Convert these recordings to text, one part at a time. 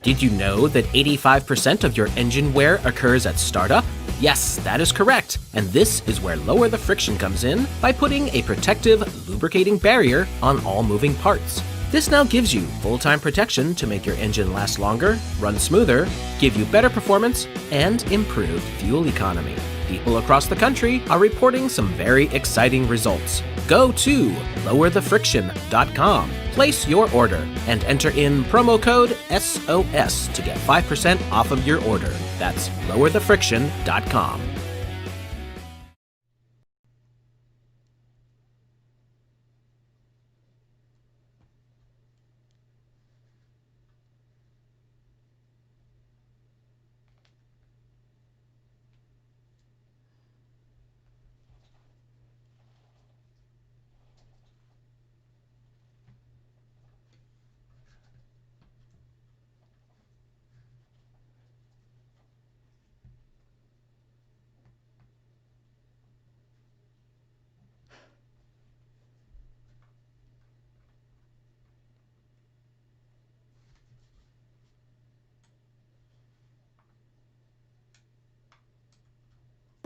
Did you know that 85% of your engine wear occurs at startup? Yes, that is correct. And this is where Lower the Friction comes in by putting a protective, lubricating barrier on all moving parts. This now gives you full-time protection to make your engine last longer, run smoother, give you better performance, and improved fuel economy. People across the country are reporting some very exciting results. Go to lowerthefriction.com, place your order, and enter in promo code SOS to get 5% off of your order. That's lowerthefriction.com.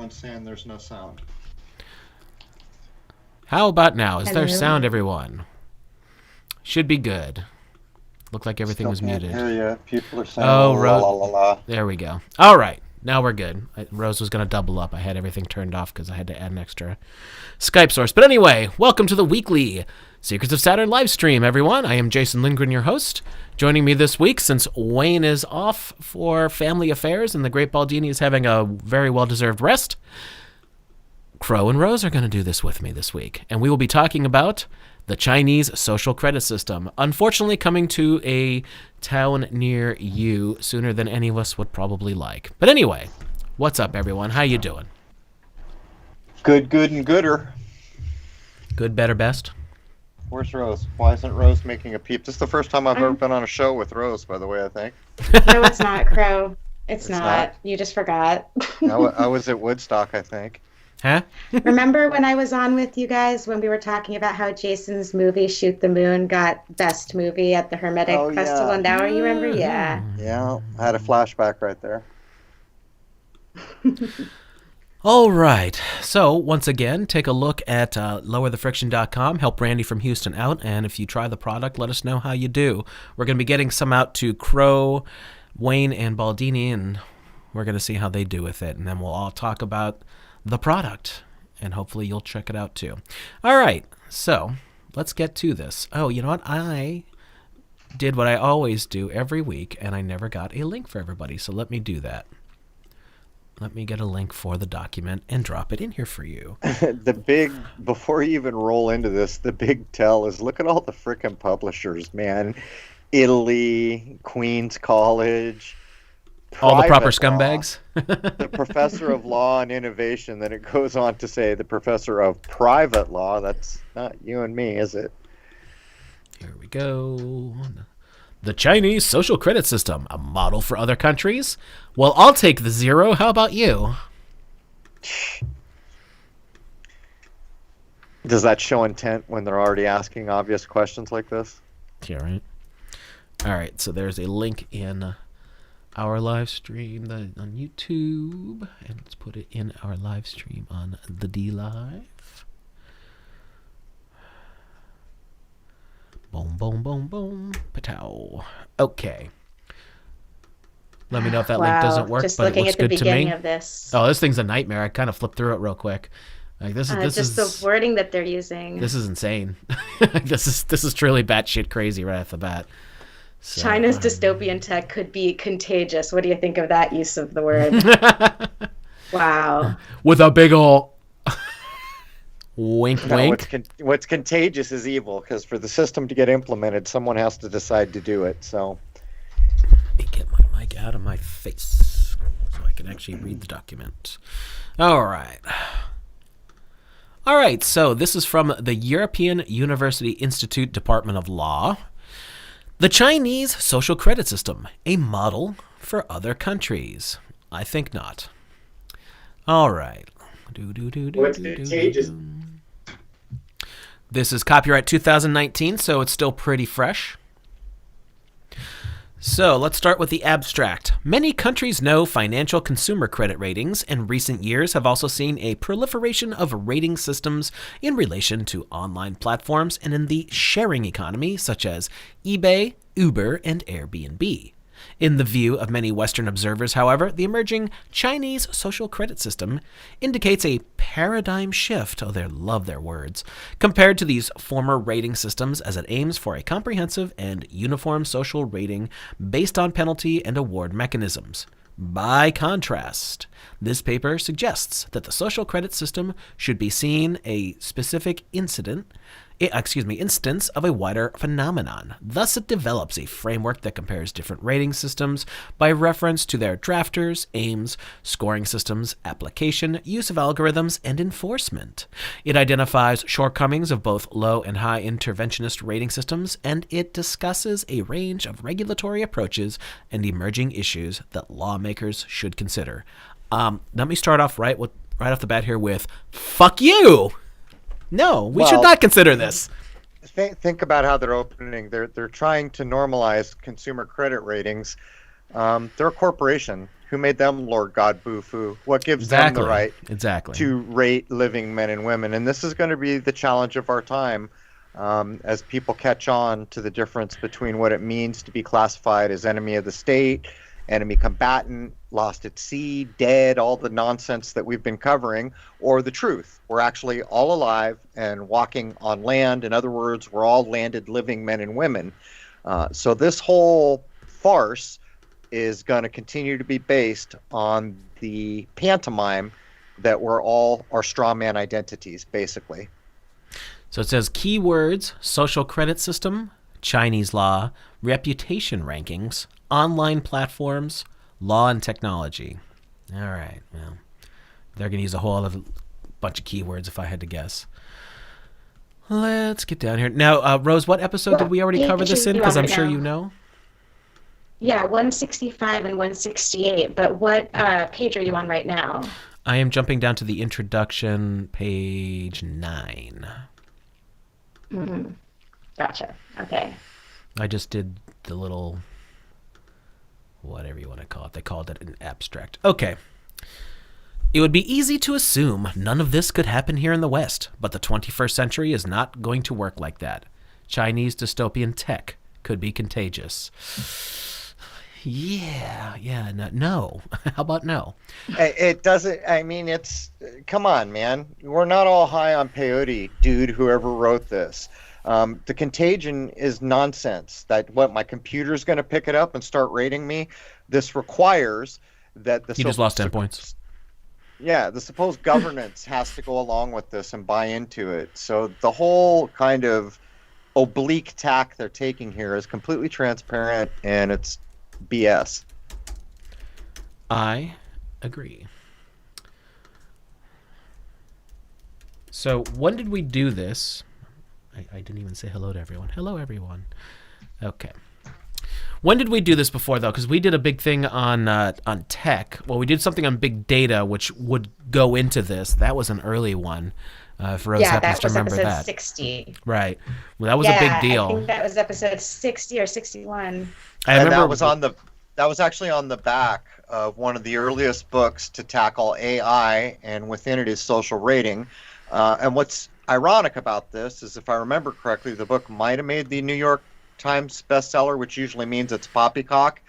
Saying there's no sound. How about now? Is there Hello? sound, everyone? Should be good. Looked like everything was muted. Hear you. People are saying Oh, la la la la. There we go. All right. Now we're good. Rose was going to double up. I had everything turned off because I had to add an extra Skype source. But anyway, welcome to the weekly Secrets of Saturn live stream, everyone. I am Jason Lindgren, your host. Joining me this week, since Wayne is off for family affairs and the Great Baldini is having a very well-deserved rest, Crow and Rose are going to do this with me this week. And we will be talking about the Chinese social credit system, unfortunately coming to a town near you sooner than any of us would probably like. But anyway, what's up, everyone? How you doing? Good, good, and gooder. Good, better, best? Where's Rose? Why isn't Rose making a peep? This is the first time I've ever been on a show with Rose, by the way, I think. No, it's not, Crow. It's not. You just forgot. I was at Woodstock, I think. Huh? Remember when I was on with you guys when we were talking about how Jason's movie Shoot the Moon got Best Movie at the Hermetic Festival in Dower? You remember? Yeah. Yeah, I had a flashback right there. All right. So, once again, take a look at lowerthefriction.com. Help Randy from Houston out. And if you try the product, let us know how you do. We're going to be getting some out to Crow, Wayne, and Baldini, and we're going to see how they do with it. And then we'll all talk about the product, and hopefully you'll check it out too. All right. So, let's get to this. Oh, you know what? I did what I always do every week, and I never got a link for everybody. So, let me do that. Let me get a link for the document and drop it in here for you. Before you even roll into this, the big tell is look at all the frickin' publishers, man. Italy, Queen's College. All the proper Law, scumbags? the professor of law and innovation. Then it goes on to say the professor of private law. That's not you and me, is it? Here we go. The Chinese social credit system, a model for other countries? Well, I'll take the 0. How about you? Does that show intent when they're already asking obvious questions like this? Yeah, right. All right, so there's a link in our live stream on YouTube, and let's put it in our live stream on the D Live. Boom, boom, boom, boom, patow. Okay. Let me know if that link doesn't work, just but it looks good to me. Just looking at the beginning of this. Oh, this thing's a nightmare. I kind of flipped through it real quick. Like this is the wording that they're using. This is insane. This is truly batshit crazy right off the bat. So, China's dystopian tech could be contagious. What do you think of that use of the word? Wow. With a big ol' wink, wink. What's contagious is evil, because for the system to get implemented, someone has to decide to do it. So. Let me get my mic out of my face so I can actually read the document. All right. So this is from the European University Institute Department of Law. The Chinese social credit system, a model for other countries. I think not. All right. What's contagious? This is copyright 2019, so it's still pretty fresh. So let's start with the abstract. Many countries know financial consumer credit ratings, and recent years have also seen a proliferation of rating systems in relation to online platforms and in the sharing economy, such as eBay, Uber, and Airbnb. In the view of many Western observers, however, the emerging Chinese social credit system indicates a paradigm shift, they love their words, compared to these former rating systems, as it aims for a comprehensive and uniform social rating based on penalty and award mechanisms. By contrast, this paper suggests that the social credit system should be seen a specific instance of a wider phenomenon. Thus, it develops a framework that compares different rating systems by reference to their drafters, aims, scoring systems, application, use of algorithms, and enforcement. It identifies shortcomings of both low and high interventionist rating systems, and it discusses a range of regulatory approaches and emerging issues that lawmakers should consider. Let me start off right off the bat here with fuck you. No, we should not consider this. Think about how they're opening. They're trying to normalize consumer credit ratings. They're a corporation. Who made them Lord God Bufu? What gives them the right to rate living men and women? And this is going to be the challenge of our time, as people catch on to the difference between what it means to be classified as enemy of the state, enemy combatant, lost at sea, dead, all the nonsense that we've been covering, or the truth. We're actually all alive and walking on land. In other words, we're all landed living men and women. So this whole farce is going to continue to be based on the pantomime that we're all our straw man identities, basically. So it says keywords: social credit system, Chinese law, reputation rankings, online platforms, law and technology. All right, well, they're going to use a whole other bunch of keywords if I had to guess. Let's get down here. Now, Rose, what episode did we already cover this in? Because I'm sure you know. Yeah, 165 and 168. But what page are you on right now? I am jumping down to the introduction, page 9. Mm-hmm. Gotcha. Okay. I just did the little, whatever you want to call it. They called it an abstract. Okay. It would be easy to assume none of this could happen here in the West, but the 21st century is not going to work like that. Chinese dystopian tech could be contagious. Yeah, no. How about no? It doesn't, I mean, come on, man. We're not all high on peyote, dude, whoever wrote this. The contagion is nonsense. My computer's going to pick it up and start rating me. This requires that He just lost 10 points. Yeah, the supposed governance has to go along with this and buy into it. So the whole kind of oblique tack they're taking here is completely transparent, and it's BS. I agree. So when did we do this? I didn't even say hello to everyone. Hello, everyone. Okay. When did we do this before, though? Because we did a big thing on tech. Well, we did something on big data, which would go into this. That was an early one. If Rose happens to remember that. Yeah, that was episode 60. Right. Well, that was a big deal. I think that was episode 60 or 61. And that was on the That was actually on the back of one of the earliest books to tackle AI, and within it is social rating. And what's ironic about this is, if I remember correctly, the book might have made the New York Times bestseller, which usually means it's poppycock.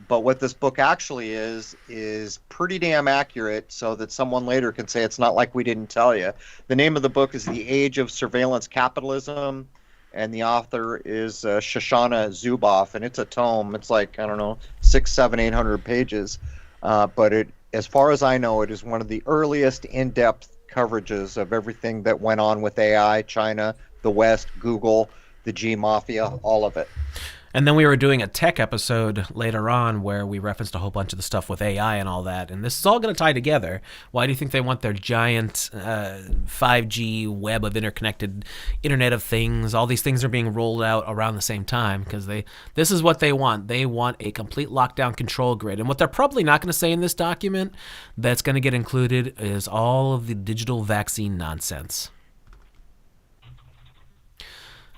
But what this book actually is pretty damn accurate, so that someone later can say it's not like we didn't tell you. The name of the book is The Age of Surveillance Capitalism, and the author is Shoshana Zuboff, and it's a tome. It's like, I don't know, 600, 700, 800 pages. But it, as far as I know, it is one of the earliest in-depth coverages of everything that went on with AI, China, the West, Google, the G Mafia, all of it. And then we were doing a tech episode later on where we referenced a whole bunch of the stuff with AI and all that. And this is all going to tie together. Why do you think they want their giant 5G web of interconnected Internet of Things? All these things are being rolled out around the same time because this is what they want. They want a complete lockdown control grid. And what they're probably not going to say in this document that's going to get included is all of the digital vaccine nonsense.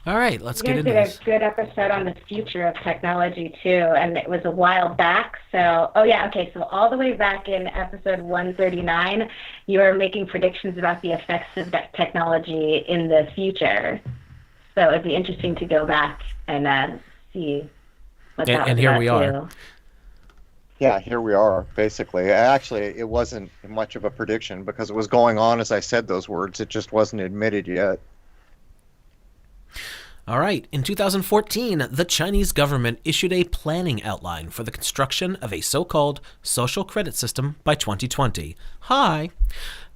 All right, let's get into this. You guys did a good episode on the future of technology, too, and it was a while back. So, so all the way back in episode 139, you were making predictions about the effects of that technology in the future. So it'd be interesting to go back and see what that was. And here we are. Yeah, here we are, basically. Actually, it wasn't much of a prediction because it was going on as I said those words. It just wasn't admitted yet. All right. In 2014, the Chinese government issued a planning outline for the construction of a so-called social credit system by 2020. Hi.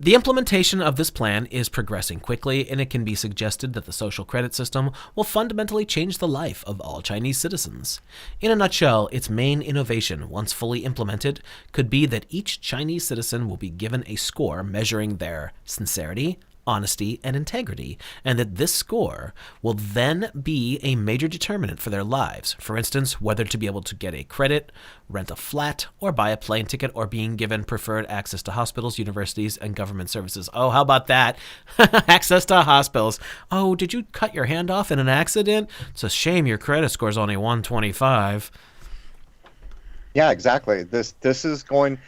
The implementation of this plan is progressing quickly, and it can be suggested that the social credit system will fundamentally change the life of all Chinese citizens. In a nutshell, its main innovation, once fully implemented, could be that each Chinese citizen will be given a score measuring their sincerity, honesty, and integrity, and that this score will then be a major determinant for their lives. For instance, whether to be able to get a credit, rent a flat, or buy a plane ticket, or being given preferred access to hospitals, universities, and government services. Oh, how about that? Access to hospitals. Oh, did you cut your hand off in an accident? It's a shame your credit score is only 125. Yeah, exactly. This is going,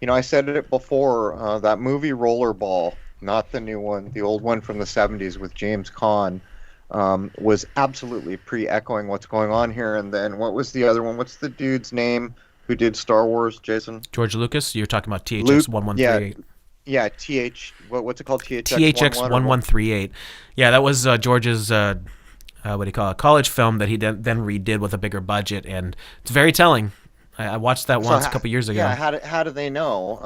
I said it before, that movie Rollerball, not the new one, the old one from the 70s with James Caan, was absolutely pre-echoing what's going on here. And then what was the other one? What's the dude's name who did Star Wars, Jason? George Lucas? You're talking about THX 1138. Yeah, what's it called? THX 1138. Yeah, that was George's, college film that he then redid with a bigger budget. And it's very telling. I watched that once a couple years ago. Yeah, how do they know?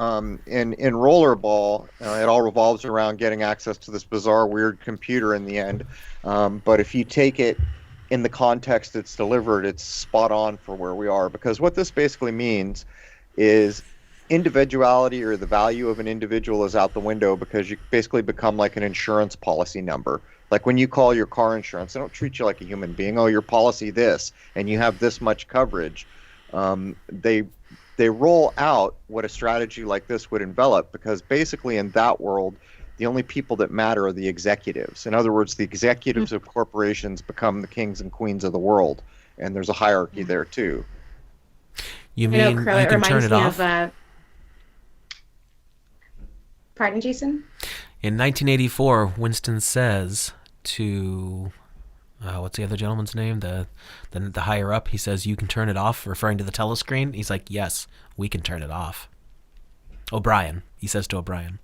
In Rollerball, it all revolves around getting access to this bizarre, weird computer in the end. But if you take it in the context it's delivered, it's spot on for where we are. Because what this basically means is individuality, or the value of an individual, is out the window, because you basically become like an insurance policy number. Like when you call your car insurance, they don't treat you like a human being. Oh, your policy this, and you have this much coverage. They roll out what a strategy like this would envelop, because basically in that world, the only people that matter are the executives. In other words, the executives of corporations become the kings and queens of the world, and there's a hierarchy there too. You mean Crow, you can turn it off? Pardon, Jason? In 1984, Winston says to... what's the other gentleman's name? The higher up. He says, you can turn it off, referring to the telescreen. He's like, yes, we can turn it off. O'Brien. He says to O'Brien.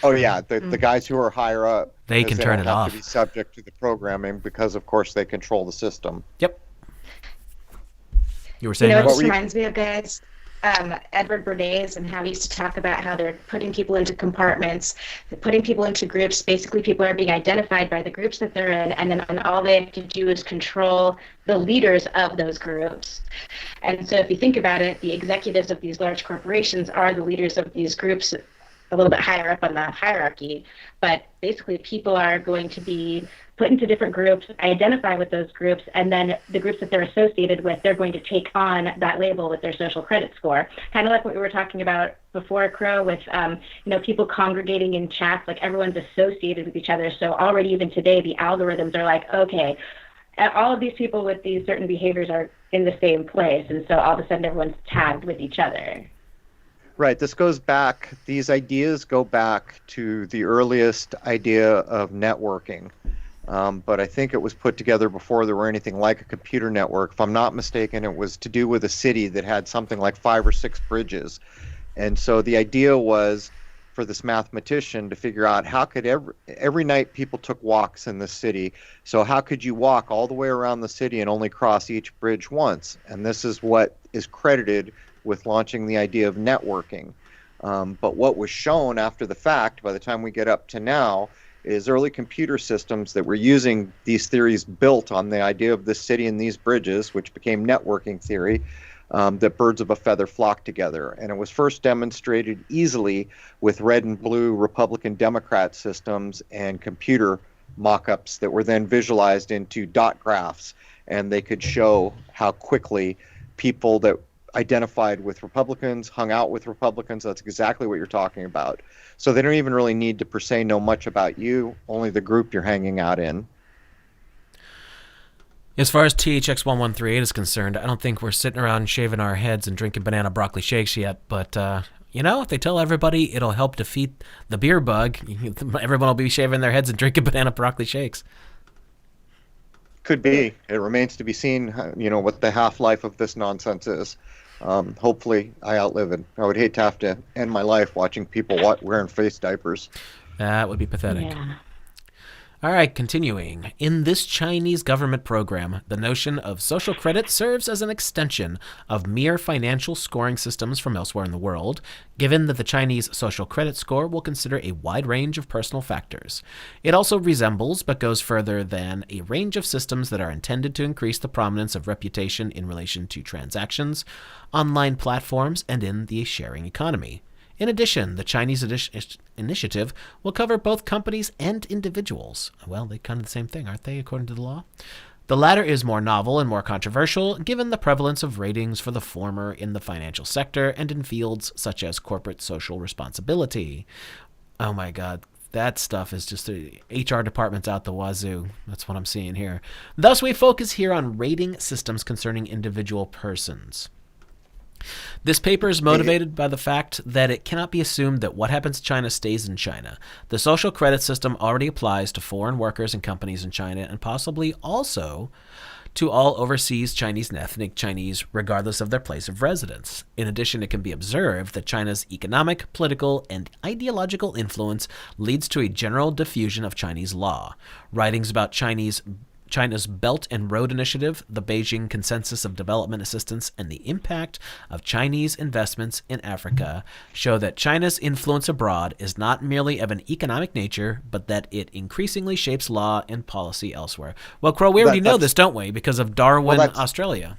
Oh, yeah. The guys who are higher up. They can turn it off. They have to be subject to the programming because, of course, they control the system. Yep. You were saying what this reminds me of, guys? Edward Bernays, and how he used to talk about how they're putting people into compartments, putting people into groups. Basically, people are being identified by the groups that they're in, and then all they have to do is control the leaders of those groups. And so if you think about it, the executives of these large corporations are the leaders of these groups a little bit higher up on the hierarchy. But basically, people are going to be put into different groups, identify with those groups, and then the groups that they're associated with, they're going to take on that label with their social credit score. Kind of like what we were talking about before, Crow, with people congregating in chats, like everyone's associated with each other. So already even today, the algorithms are like, okay, all of these people with these certain behaviors are in the same place, and so all of a sudden everyone's tagged with each other. Right. These ideas go back to the earliest idea of networking. But I think it was put together before there were anything like a computer network. If I'm not mistaken, it was to do with a city that had something like 5 or 6 bridges. And so the idea was for this mathematician to figure out how could every night people took walks in the city. So how could you walk all the way around the city and only cross each bridge once? And this is what is credited with launching the idea of networking. But what was shown after the fact, by the time we get up to now, is early computer systems that were using these theories built on the idea of this city and these bridges, which became networking theory, that birds of a feather flock together. And it was first demonstrated easily with red and blue Republican Democrat systems and computer mock-ups that were then visualized into dot graphs, and they could show how quickly people that identified with Republicans hung out with Republicans. That's exactly what you're talking about. So they don't even really need to per se know much about you, only the group you're hanging out in. As far as THX1138 is concerned, I don't think we're sitting around shaving our heads and drinking banana broccoli shakes yet, but if they tell everybody it'll help defeat the beer bug, everyone will be shaving their heads and drinking banana broccoli shakes. Could be. It remains to be seen, what the half-life of this nonsense is. Hopefully I outlive it. I would hate to have to end my life watching people wearing face diapers. That would be pathetic. Yeah. All right, continuing. In this Chinese government program, the notion of social credit serves as an extension of mere financial scoring systems from elsewhere in the world, given that the Chinese social credit score will consider a wide range of personal factors. It also resembles, but goes further than, a range of systems that are intended to increase the prominence of reputation in relation to transactions, online platforms, and in the sharing economy. In addition, the Chinese initiative will cover both companies and individuals. Well, they're kind of the same thing, aren't they, according to the law? The latter is more novel and more controversial, given the prevalence of ratings for the former in the financial sector and in fields such as corporate social responsibility. Oh my God, that stuff is just HR departments out the wazoo. That's what I'm seeing here. Thus, we focus here on rating systems concerning individual persons. This paper is motivated by the fact that it cannot be assumed that what happens in China stays in China. The social credit system already applies to foreign workers and companies in China, and possibly also to all overseas Chinese and ethnic Chinese, regardless of their place of residence. In addition, it can be observed that China's economic, political, and ideological influence leads to a general diffusion of Chinese law. Writings about China's Belt and Road Initiative, the Beijing Consensus of Development Assistance, and the impact of Chinese investments in Africa show that China's influence abroad is not merely of an economic nature, but that it increasingly shapes law and policy elsewhere. Well, Crow, we already know this, don't we? Because of Darwin, Australia.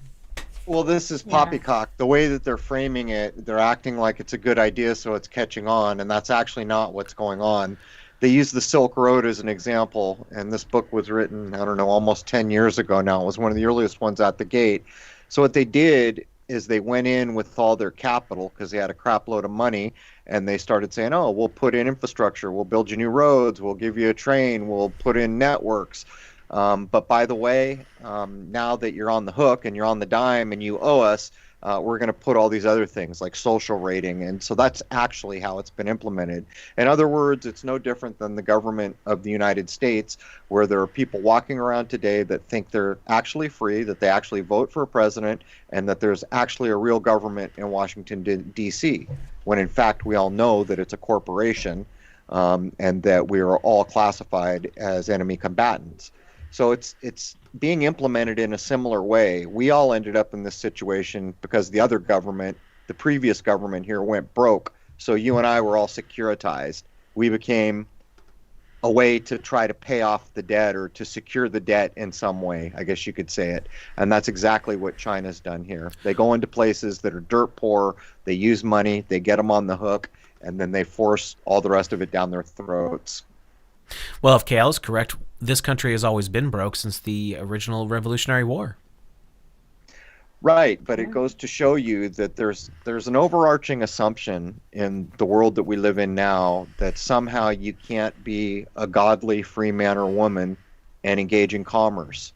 Well, this is poppycock. The way that they're framing it, they're acting like it's a good idea, so it's catching on, and that's actually not what's going on. They use the Silk Road as an example, and this book was written, almost 10 years ago now. It was one of the earliest ones out the gate. So what they did is they went in with all their capital because they had a crap load of money, and they started saying, we'll put in infrastructure, we'll build you new roads, we'll give you a train, we'll put in networks. But by the way, now that you're on the hook and you're on the dime and you owe us, we're going to put all these other things like social rating. And so that's actually how it's been implemented. In other words, it's no different than the government of the United States, where there are people walking around today that think they're actually free, that they actually vote for a president, and that there's actually a real government in Washington, D.C., when in fact we all know that it's a corporation, and that we are all classified as enemy combatants. So it's being implemented in a similar way. We all ended up in this situation because the other government, the previous government here, went broke. So you and I were all securitized. We became a way to try to pay off the debt or to secure the debt in some way, I guess you could say it. And that's exactly what China's done here. They go into places that are dirt poor, they use money, they get them on the hook, and then they force all the rest of it down their throats. Well, if Kale is correct, this country has always been broke since the original Revolutionary War. Right, but it goes to show you that there's an overarching assumption in the world that we live in now that somehow you can't be a godly free man or woman and engage in commerce.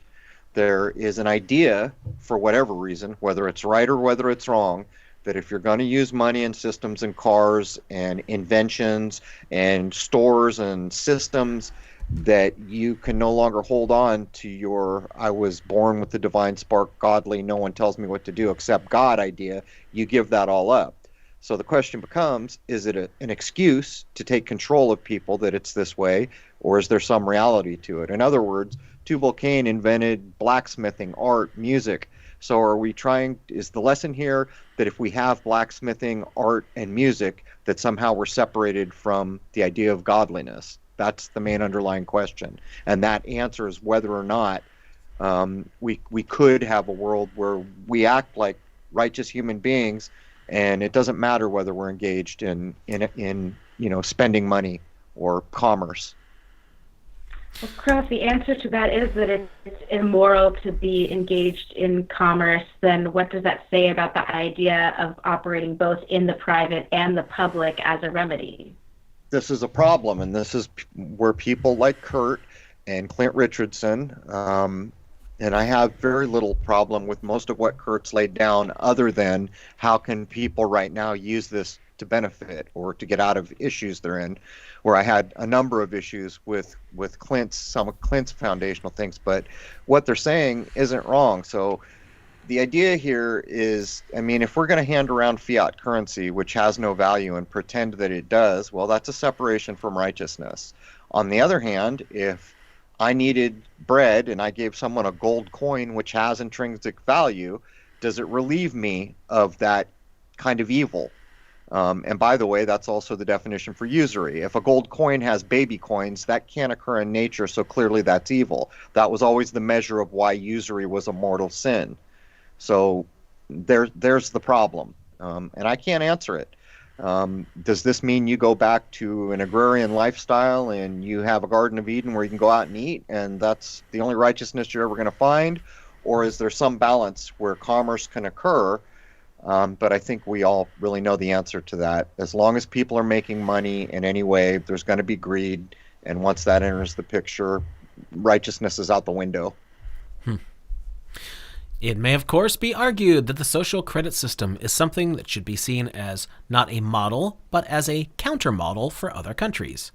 there is an idea, for whatever reason, whether it's right or whether it's wrong, that if you're going to use money and systems and cars and inventions and stores and systems, that you can no longer hold on to your "I was born with the divine spark, godly, no one tells me what to do except God" idea. You give that all up. So the question becomes, is it an excuse to take control of people that it's this way, or is there some reality to it? In other words, Tubal-Cain invented blacksmithing, art, music. So is the lesson here that if we have blacksmithing, art, and music, that somehow we're separated from the idea of godliness? That's the main underlying question. And that answers whether or not we could have a world where we act like righteous human beings, and it doesn't matter whether we're engaged in spending money or commerce. Well, Cross, the answer to that is that it's immoral to be engaged in commerce. Then what does that say about the idea of operating both in the private and the public as a remedy? This is a problem, and this is where people like Kurt and Clint Richardson, and I have very little problem with most of what Kurt's laid down, other than how can people right now use this to benefit or to get out of issues they're in, where I had a number of issues with some of Clint's foundational things, but what they're saying isn't wrong. So the idea here is, if we're going to hand around fiat currency, which has no value, and pretend that it does, well, that's a separation from righteousness. On the other hand, if I needed bread and I gave someone a gold coin which has intrinsic value, does it relieve me of that kind of evil? And by the way, that's also the definition for usury. If a gold coin has baby coins, that can't occur in nature, so clearly that's evil. That was always the measure of why usury was a mortal sin. So there's the problem, and I can't answer it. Does this mean you go back to an agrarian lifestyle and you have a Garden of Eden where you can go out and eat, and that's the only righteousness you're ever going to find? Or is there some balance where commerce can occur? But I think we all really know the answer to that. As long as people are making money in any way, there's going to be greed, and once that enters the picture, righteousness is out the window. It may, of course, be argued that the social credit system is something that should be seen as not a model, but as a counter-model for other countries.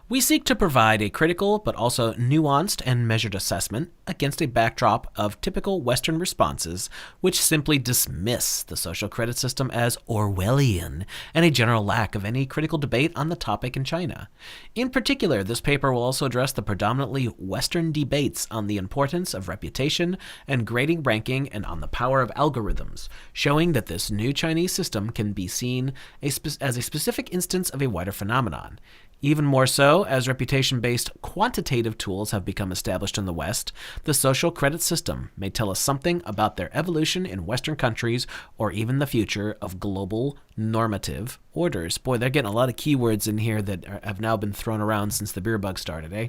We seek to provide a critical but also nuanced and measured assessment against a backdrop of typical Western responses which simply dismiss the social credit system as Orwellian and a general lack of any critical debate on the topic in China. In particular, this paper will also address the predominantly Western debates on the importance of reputation and grading ranking and on the power of algorithms, showing that this new Chinese system can be seen as a specific instance of a wider phenomenon. Even more so, as reputation-based quantitative tools have become established in the West, the social credit system may tell us something about their evolution in Western countries or even the future of global normative orders. Boy, they're getting a lot of keywords in here that have now been thrown around since the beer bug started, eh?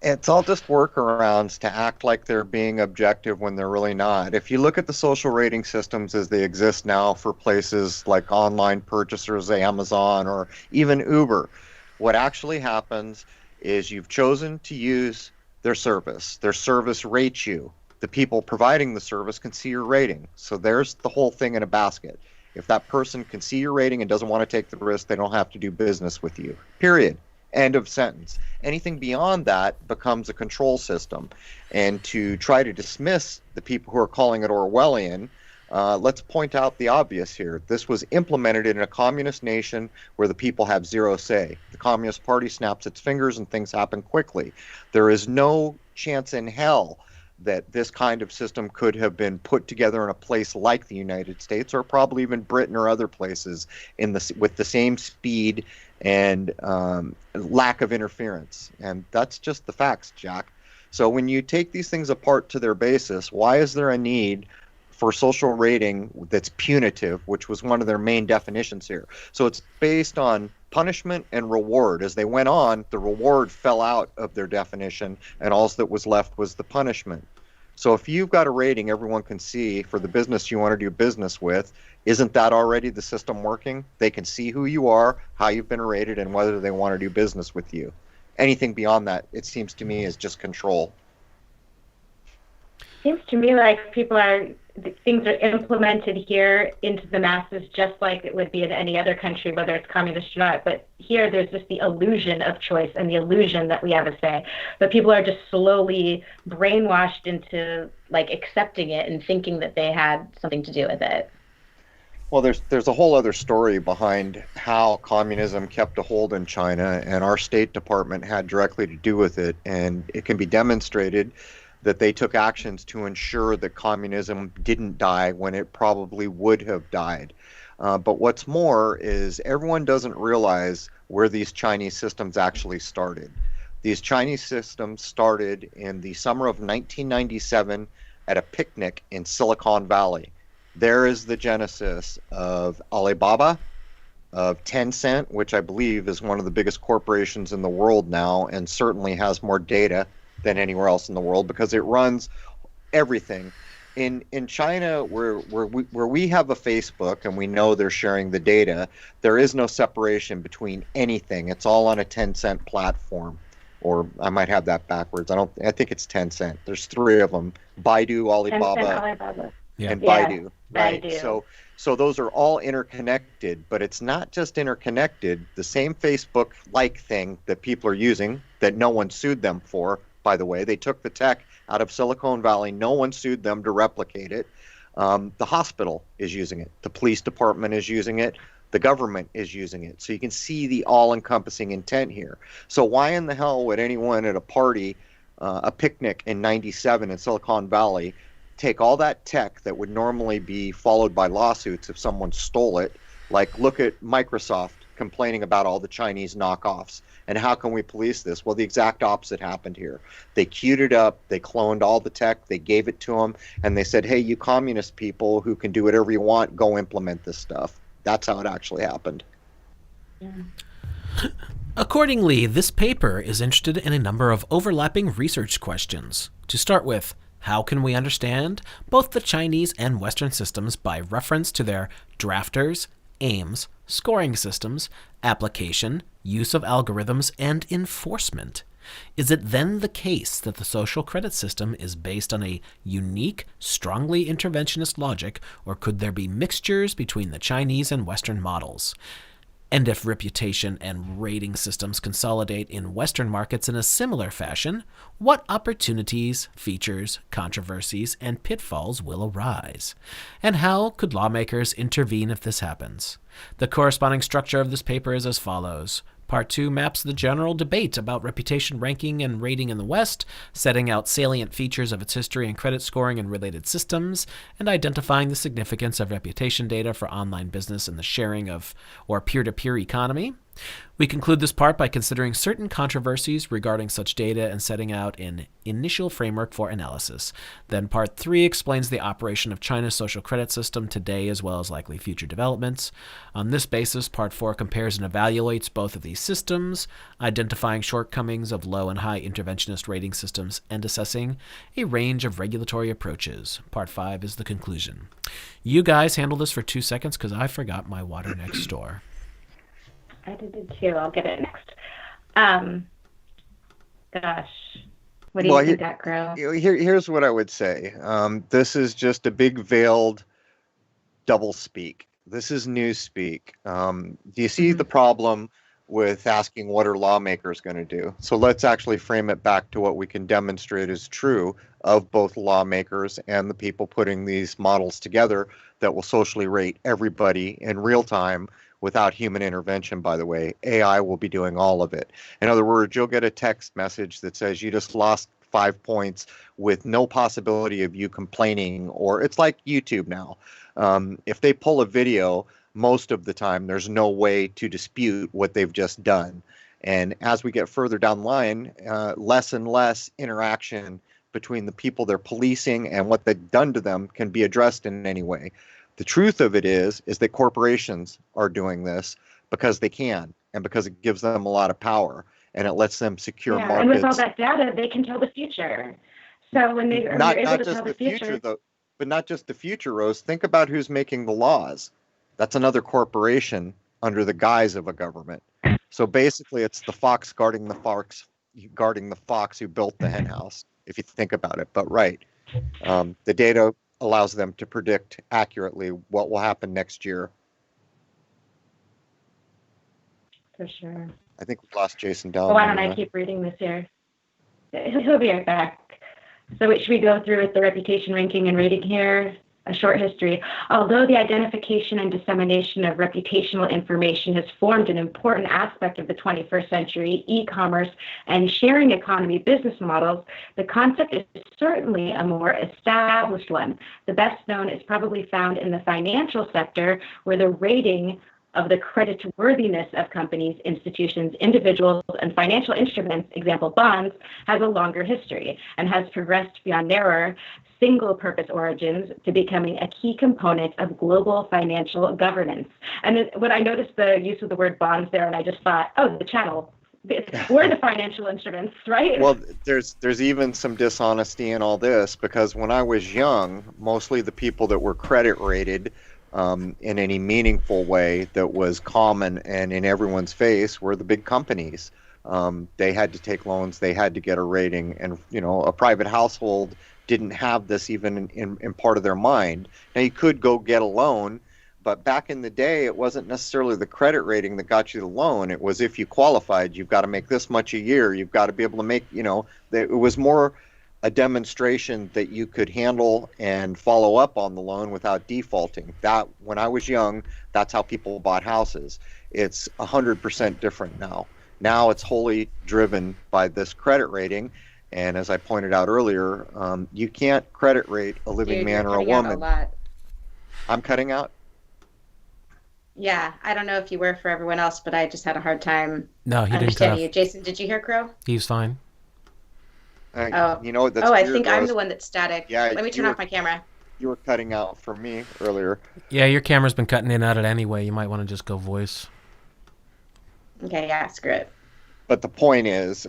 It's all just workarounds to act like they're being objective when they're really not. If you look at the social rating systems as they exist now for places like online purchasers, Amazon, or even Uber, what actually happens is you've chosen to use their service. Their service rates you. The people providing the service can see your rating. So there's the whole thing in a basket. If that person can see your rating and doesn't want to take the risk, they don't have to do business with you. Period. End of sentence. Anything beyond that becomes a control system. And to try to dismiss the people who are calling it Orwellian, let's point out the obvious here. This was implemented in a communist nation where the people have zero say. The Communist Party snaps its fingers and things happen quickly. There is no chance in hell that this kind of system could have been put together in a place like the United States, or probably even Britain or other places, with the same speed and lack of interference. And that's just the facts, Jack. So when you take these things apart to their basis, why is there a need for social rating that's punitive, which was one of their main definitions here? So it's based on punishment and reward. As they went on, the reward fell out of their definition, and all that was left was the punishment. So if you've got a rating everyone can see for the business you want to do business with, isn't that already the system working? They can see who you are, how you've been rated, and whether they want to do business with you. Anything beyond that, it seems to me, is just control. seems to me like things are implemented here into the masses just like it would be in any other country, whether it's communist or not. But here there's just the illusion of choice and the illusion that we have a say. But people are just slowly brainwashed into like accepting it and thinking that they had something to do with it. Well, there's a whole other story behind how communism kept a hold in China, and our State Department had directly to do with it. And it can be demonstrated that they took actions to ensure that communism didn't die when it probably would have died. But what's more is everyone doesn't realize where these Chinese systems actually started. These Chinese systems started in the summer of 1997 at a picnic in Silicon Valley. There is the genesis of Alibaba, of Tencent, which I believe is one of the biggest corporations in the world now and certainly has more data than anywhere else in the world because it runs everything. In China, where we have a Facebook and we know they're sharing the data, there is no separation between anything. It's all on a Tencent platform. Or I might have that backwards. I think it's Tencent. There's three of them: Baidu, Alibaba. And Baidu, right? Baidu. So those are all interconnected, but it's not just interconnected. The same Facebook-like thing that people are using, that no one sued them for, by the way. They took the tech out of Silicon Valley. No one sued them to replicate it. The hospital is using it. The police department is using it. The government is using it. So you can see the all-encompassing intent here. So why in the hell would anyone at a party, a picnic in 97 in Silicon Valley, take all that tech that would normally be followed by lawsuits if someone stole it? Like, look at Microsoft complaining about all the Chinese knockoffs. And how can we police this? Well, the exact opposite happened here. They queued it up, they cloned all the tech, they gave it to them, and they said, hey, you communist people who can do whatever you want, go implement this stuff. That's how it actually happened. Yeah. Accordingly, this paper is interested in a number of overlapping research questions. To start with, how can we understand both the Chinese and Western systems by reference to their drafters, aims, scoring systems, application, use of algorithms, and enforcement? Is it then the case that the social credit system is based on a unique, strongly interventionist logic, or could there be mixtures between the Chinese and Western models? And if reputation and rating systems consolidate in Western markets in a similar fashion, what opportunities, features, controversies, and pitfalls will arise? And how could lawmakers intervene if this happens? The corresponding structure of this paper is as follows. Part 2 maps the general debate about reputation ranking and rating in the West, setting out salient features of its history and credit scoring and related systems, and identifying the significance of reputation data for online business and the sharing of or peer-to-peer economy. We conclude this part by considering certain controversies regarding such data and setting out an initial framework for analysis. Then Part 3 explains the operation of China's social credit system today as well as likely future developments. On this basis, Part 4 compares and evaluates both of these systems, identifying shortcomings of low and high interventionist rating systems and assessing a range of regulatory approaches. Part 5 is the conclusion. You guys handle this for 2 seconds because I forgot my water next door. I did it too. I'll get it next. Gosh, what do you think, that Crow? Here's what I would say. This is just a big veiled double speak. This is newspeak. Do you see the problem with asking what are lawmakers going to do? So let's actually frame it back to what we can demonstrate is true of both lawmakers and the people putting these models together that will socially rate everybody in real time without human intervention, by the way. AI will be doing all of it. In other words, you'll get a text message that says you just lost 5 points with no possibility of you complaining, or it's like YouTube now. If they pull a video, most of the time there's no way to dispute what they've just done. And as we get further down the line, less and less interaction between the people they're policing and what they've done to them can be addressed in any way. The truth of it is that corporations are doing this because they can and because it gives them a lot of power and it lets them secure markets. And with all that data, they can tell the future. So when they're able to tell the future, though, but not just the future, Rose. Think about who's making the laws. That's another corporation under the guise of a government. So basically, it's the fox guarding the fox who built the hen house, if you think about it. But right. The data allows them to predict accurately what will happen next year. For sure. I think we lost Jason down. Well, why don't I keep reading this here? He'll be right back. So should we go through with the reputation ranking and rating here? A short history. Although the identification and dissemination of reputational information has formed an important aspect of the 21st century e-commerce and sharing economy business models, the concept is certainly a more established one. The best known is probably found in the financial sector, where the rating of the creditworthiness of companies, institutions, individuals, and financial instruments, example bonds, has a longer history and has progressed beyond narrower single-purpose origins to becoming a key component of global financial governance. And when I noticed the use of the word bonds there, and I just thought, oh, the channel. We're the financial instruments, right? Well, there's even some dishonesty in all this, because when I was young, mostly the people that were credit rated in any meaningful way that was common and in everyone's face were the big companies. They had to take loans, they had to get a rating, and a private household didn't have this even in part of their mind. Now, you could go get a loan, but back in the day, it wasn't necessarily the credit rating that got you the loan. It was, if you qualified, you've got to make this much a year, you've got to be able to make, it was more a demonstration that you could handle and follow up on the loan without defaulting. That, when I was young, that's how people bought houses. It's 100% different now. Now it's wholly driven by this credit rating. And as I pointed out earlier, you can't credit rate a living man or a woman. A lot. I'm cutting out? Yeah, I don't know if you were for everyone else, but I just had a hard time understanding you. Jason, did you hear Crow? He's fine. That's I think I'm the one that's static. Yeah, let me turn off my camera. You were cutting out for me earlier. Yeah, your camera's been cutting in and out anyway. You might want to just go voice. Okay, yeah, screw it. But the point is,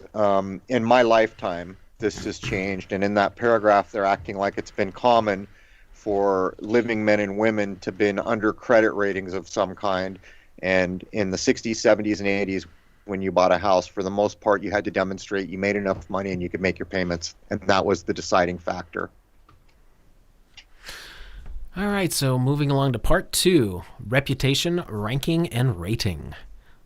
in my lifetime, this has changed. And in that paragraph, they're acting like it's been common for living men and women to been under credit ratings of some kind. And in the 60s, 70s, and 80s, when you bought a house, for the most part, you had to demonstrate you made enough money and you could make your payments. And that was the deciding factor. All right, so moving along to part 2, reputation, ranking, and rating.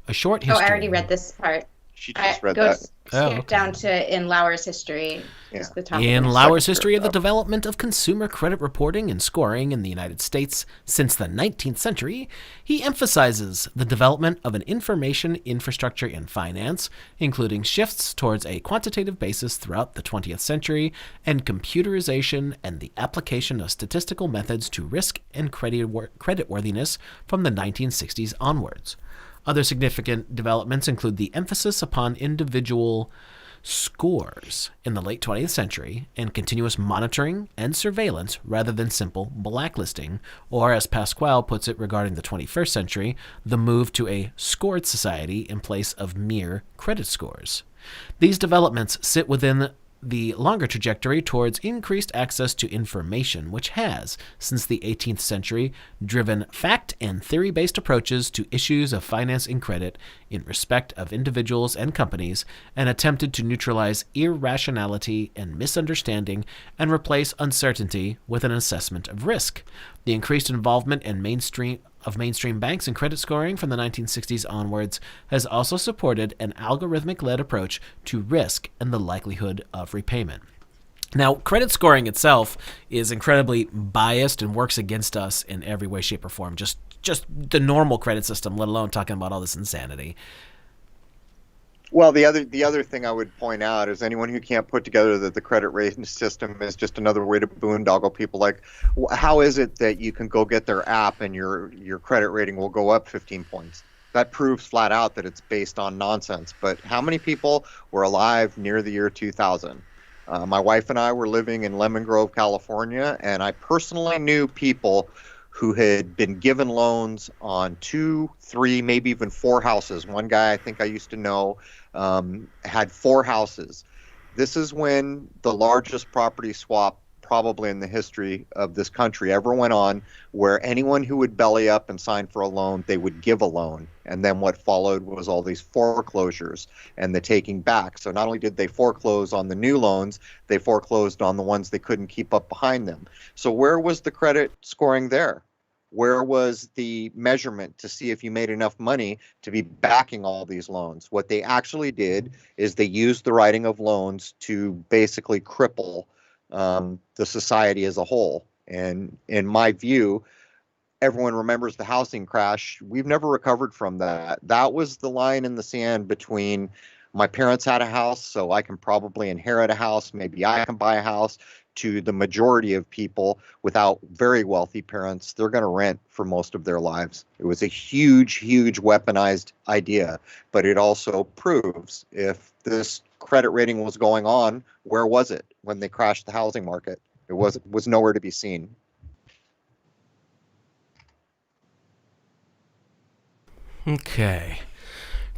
A short history. Oh, I already read this part. She just read that. Skip down to in Lauer's history. Yeah. The top in Lauer's history of the development of consumer credit reporting and scoring in the United States since the 19th century, he emphasizes the development of an information infrastructure in finance, including shifts towards a quantitative basis throughout the 20th century, and computerization and the application of statistical methods to risk and creditworthiness from the 1960s onwards. Other significant developments include the emphasis upon individual scores in the late 20th century and continuous monitoring and surveillance rather than simple blacklisting, or as Pasquale puts it regarding the 21st century, the move to a scored society in place of mere credit scores. These developments sit within the longer trajectory towards increased access to information, which has, since the 18th century, driven fact and theory-based approaches to issues of finance and credit in respect of individuals and companies, and attempted to neutralize irrationality and misunderstanding and replace uncertainty with an assessment of risk. The increased involvement and mainstream banks in credit scoring from the 1960s onwards has also supported an algorithmic-led approach to risk and the likelihood of repayment. Now, credit scoring itself is incredibly biased and works against us in every way, shape, or form. Just the normal credit system, let alone talking about all this insanity. Well, the other thing I would point out is anyone who can't put together that the credit rating system is just another way to boondoggle people. Like, how is it that you can go get their app and your credit rating will go up 15 points? That proves flat out that it's based on nonsense. But how many people were alive near the year 2000? My wife and I were living in Lemon Grove, California, and I personally knew people who had been given loans on 2, 3, maybe even 4 houses. One guy I think I used to know had 4 houses. This is when the largest property swap probably in the history of this country ever went on where anyone who would belly up and sign for a loan, they would give a loan. And then what followed was all these foreclosures and the taking back. So not only did they foreclose on the new loans, they foreclosed on the ones they couldn't keep up behind them. So where was the credit scoring there? Where was the measurement to see if you made enough money to be backing all these loans? What they actually did is they used the writing of loans to basically cripple the society as a whole. And in my view, everyone remembers the housing crash. We've never recovered from that. That was the line in the sand between my parents had a house, so I can probably inherit a house. Maybe I can buy a house. To the majority of people without very wealthy parents, they're going to rent for most of their lives. It was a huge, huge weaponized idea, but it also proves if this credit rating was going on, where was it when they crashed the housing market? It was nowhere to be seen. Okay.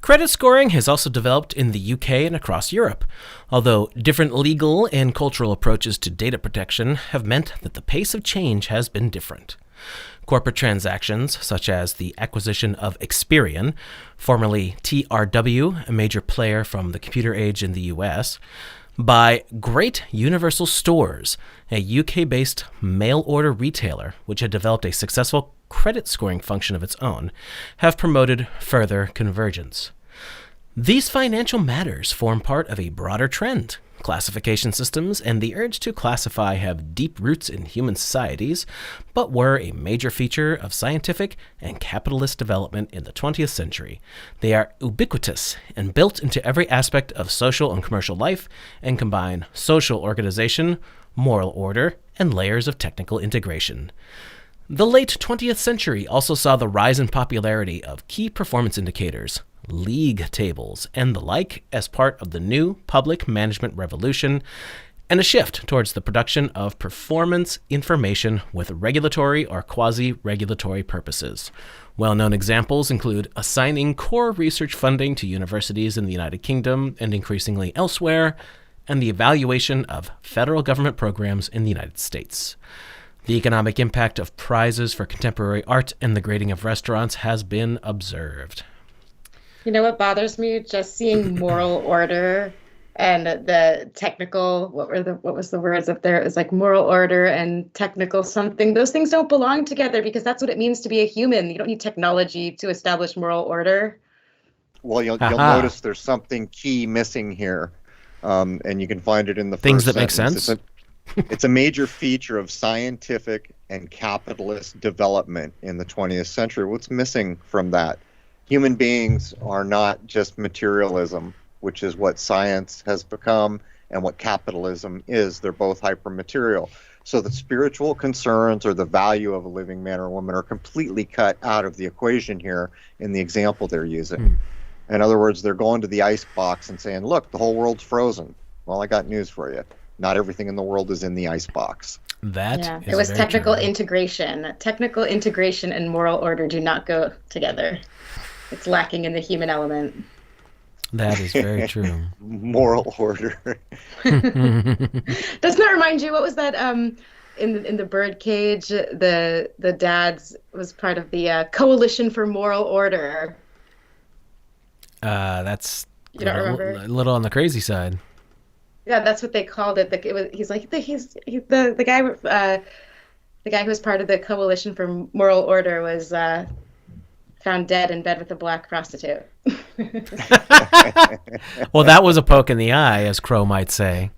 Credit scoring has also developed in the UK and across Europe, although different legal and cultural approaches to data protection have meant that the pace of change has been different. Corporate transactions, such as the acquisition of Experian, formerly TRW, a major player from the computer age in the US, by Great Universal Stores, a UK-based mail-order retailer which had developed a successful credit scoring function of its own, have promoted further convergence. These financial matters form part of a broader trend. Classification systems and the urge to classify have deep roots in human societies, but were a major feature of scientific and capitalist development in the 20th century. They are ubiquitous and built into every aspect of social and commercial life and combine social organization, moral order, and layers of technical integration. The late 20th century also saw the rise in popularity of key performance indicators, league tables, and the like as part of the new public management revolution, and a shift towards the production of performance information with regulatory or quasi-regulatory purposes. Well-known examples include assigning core research funding to universities in the United Kingdom and increasingly elsewhere, and the evaluation of federal government programs in the United States. The economic impact of prizes for contemporary art and the grading of restaurants has been observed. You know what bothers me? Just seeing moral order and the technical, what was the words up there? It was like moral order and technical something. Those things don't belong together because that's what it means to be a human. You don't need technology to establish moral order. Well, you'll notice there's something key missing here, and you can find it in the things first that sentence. make sense. It's a major feature of scientific and capitalist development in the 20th century. What's missing from that? Human beings are not just materialism, which is what science has become and what capitalism is. They're both hypermaterial. So the spiritual concerns or the value of a living man or woman are completely cut out of the equation here in the example they're using. In other words, they're going to the ice box and saying, look, the whole world's frozen. Well, I got news for you. Not everything in the world is in the ice box. It was technical integration. Technical integration and moral order do not go together. It's lacking in the human element. That is very true. Moral order. Doesn't that remind you, what was that in the Birdcage? The dads was part of the Coalition for Moral Order. That's you don't remember? A little on the crazy side. Yeah, that's what they called it. He's the guy who was part of the Coalition for Moral Order was found dead in bed with a black prostitute. Well, that was a poke in the eye, as Crow might say.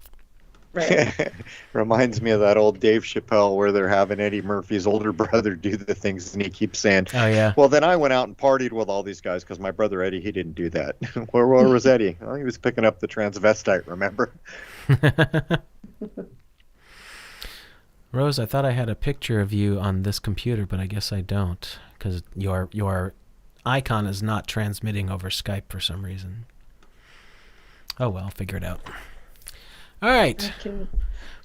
Right. Reminds me of that old Dave Chappelle where they're having Eddie Murphy's older brother do the things, and he keeps saying, "Oh yeah, well, then I went out and partied with all these guys because my brother Eddie, he didn't do that." Where was Eddie? Well, he was picking up the transvestite, remember? Rose, I thought I had a picture of you on this computer, but I guess I don't, because your icon is not transmitting over Skype for some reason. Oh well, I'll figure it out. All right.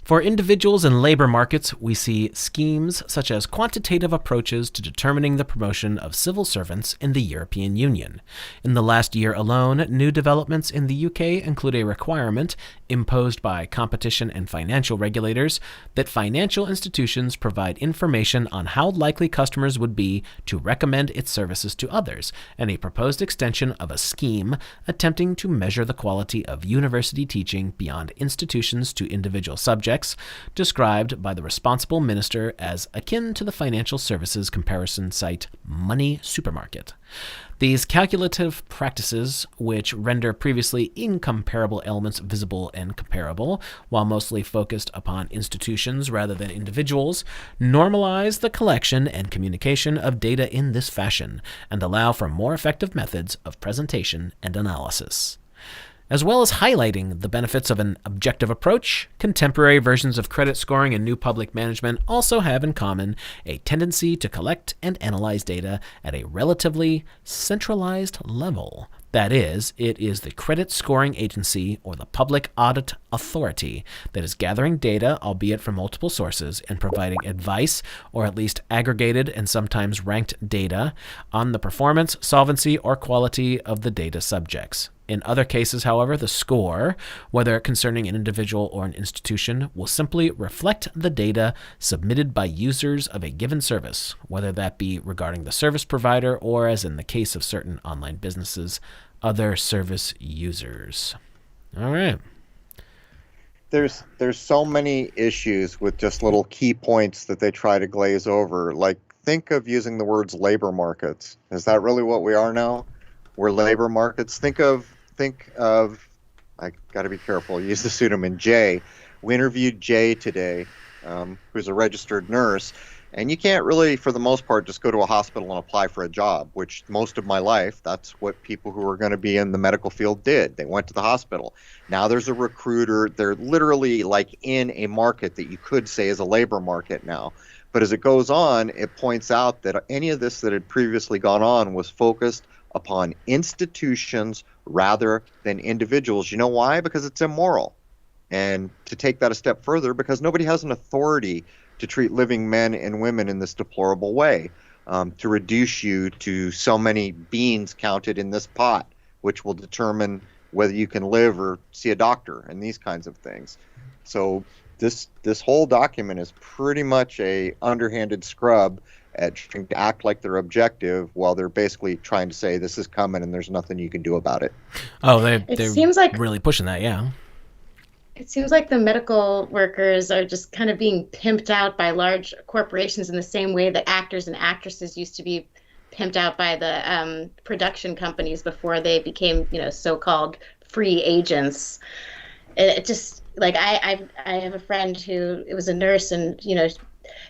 For individuals and labor markets, we see schemes such as quantitative approaches to determining the promotion of civil servants in the European Union. In the last year alone, new developments in the UK include a requirement imposed by competition and financial regulators that financial institutions provide information on how likely customers would be to recommend its services to others, and a proposed extension of a scheme attempting to measure the quality of university teaching beyond institutions to individual subjects, described by the responsible minister as akin to the financial services comparison site Money Supermarket. These calculative practices, which render previously incomparable elements visible and comparable, while mostly focused upon institutions rather than individuals, normalize the collection and communication of data in this fashion, and allow for more effective methods of presentation and analysis. As well as highlighting the benefits of an objective approach, contemporary versions of credit scoring and new public management also have in common a tendency to collect and analyze data at a relatively centralized level. That is, it is the credit scoring agency or the public audit authority that is gathering data, albeit from multiple sources, and providing advice, or at least aggregated and sometimes ranked data, on the performance, solvency, or quality of the data subjects. In other cases, however, the score, whether concerning an individual or an institution, will simply reflect the data submitted by users of a given service, whether that be regarding the service provider or, as in the case of certain online businesses, other service users. All right. There's so many issues with just little key points that they try to glaze over. Like, think of using the words labor markets. Is that really what we are now? We're labor markets. Think of I got to be careful, use the pseudonym Jay. We interviewed Jay today, who's a registered nurse, and you can't really, for the most part, just go to a hospital and apply for a job, which most of my life, that's what people who are going to be in the medical field did. They went to the hospital. Now there's a recruiter. They're literally like in a market that you could say is a labor market now. But as it goes on, it points out that any of this that had previously gone on was focused upon institutions rather than individuals. You know why? Because it's immoral. And to take that a step further, because nobody has an authority to treat living men and women in this deplorable way, to reduce you to so many beans counted in this pot, which will determine whether you can live or see a doctor and these kinds of things. So this whole document is pretty much a underhanded scrub at trying to act like they're objective while they're basically trying to say this is coming and there's nothing you can do about it. Oh, they're seems like really pushing that, yeah. It seems like the medical workers are just kind of being pimped out by large corporations in the same way that actors and actresses used to be pimped out by the production companies before they became, so-called free agents. It just, like, I have a friend who was a nurse, and,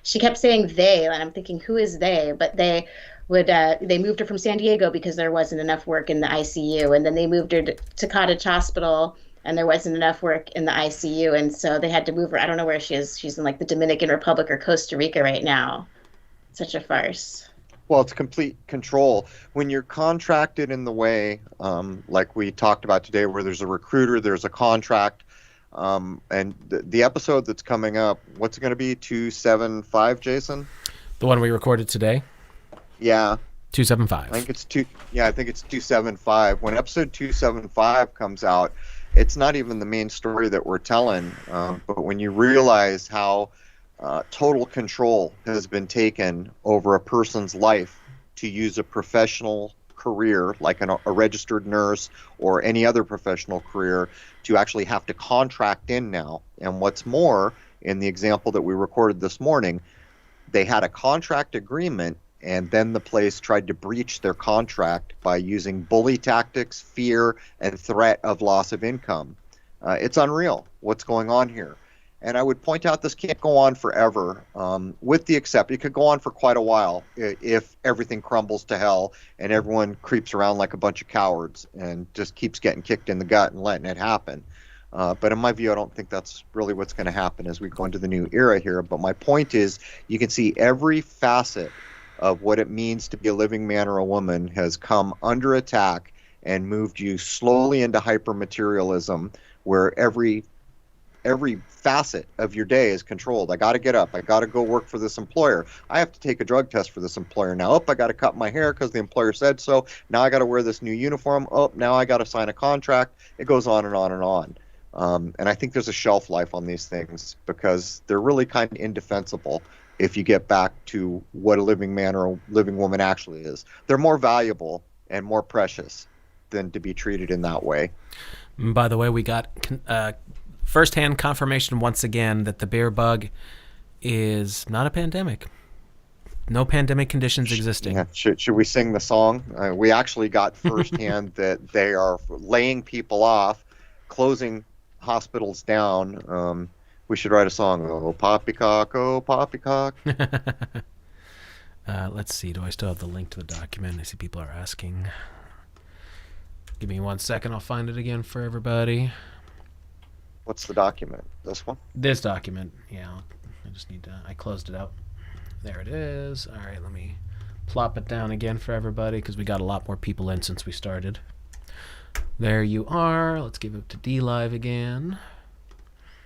she kept saying they, and I'm thinking, who is they? But they moved her from San Diego because there wasn't enough work in the ICU, and then they moved her to Cottage Hospital, and there wasn't enough work in the ICU, and so they had to move her. I don't know where she is. She's in like the Dominican Republic or Costa Rica right now. Such a farce. Well, it's complete control. When you're contracted in the way, like we talked about today, where there's a recruiter, there's a contract, and the episode that's coming up, what's it going to be, 275, Jason? The one we recorded today? Yeah. 275. I think it's 275. When episode 275 comes out, it's not even the main story that we're telling, but when you realize how total control has been taken over a person's life to use a professional career like a registered nurse or any other professional career to actually have to contract in now. And what's more, in the example that we recorded this morning, they had a contract agreement, and then the place tried to breach their contract by using bully tactics, fear, and threat of loss of income. It's unreal what's going on here. And I would point out this can't go on forever, with the exception, it could go on for quite a while if everything crumbles to hell and everyone creeps around like a bunch of cowards and just keeps getting kicked in the gut and letting it happen. But in my view, I don't think that's really what's going to happen as we go into the new era here. But my point is, you can see every facet of what it means to be a living man or a woman has come under attack and moved you slowly into hyper-materialism, where every every facet of your day is controlled. I got to get up. I got to go work for this employer. I have to take a drug test for this employer. Now, I got to cut my hair because the employer said so. Now I got to wear this new uniform. Now I got to sign a contract. It goes on and on and on. And I think there's a shelf life on these things because they're really kind of indefensible if you get back to what a living man or a living woman actually is. They're more valuable and more precious than to be treated in that way. By the way, we got firsthand confirmation once again that the bear bug is not a pandemic. No pandemic conditions existing. Yeah. Should we sing the song? We actually got firsthand that they are laying people off, closing hospitals down. We should write a song. Oh, poppycock, oh, poppycock. Let's see. Do I still have the link to the document? I see people are asking. Give me 1 second. I'll find it again for everybody. What's the document? This one? This document. Yeah. I just need to... I closed it out. There it is. All right. Let me plop it down again for everybody because we got a lot more people in since we started. There you are. Let's give it to D Live again.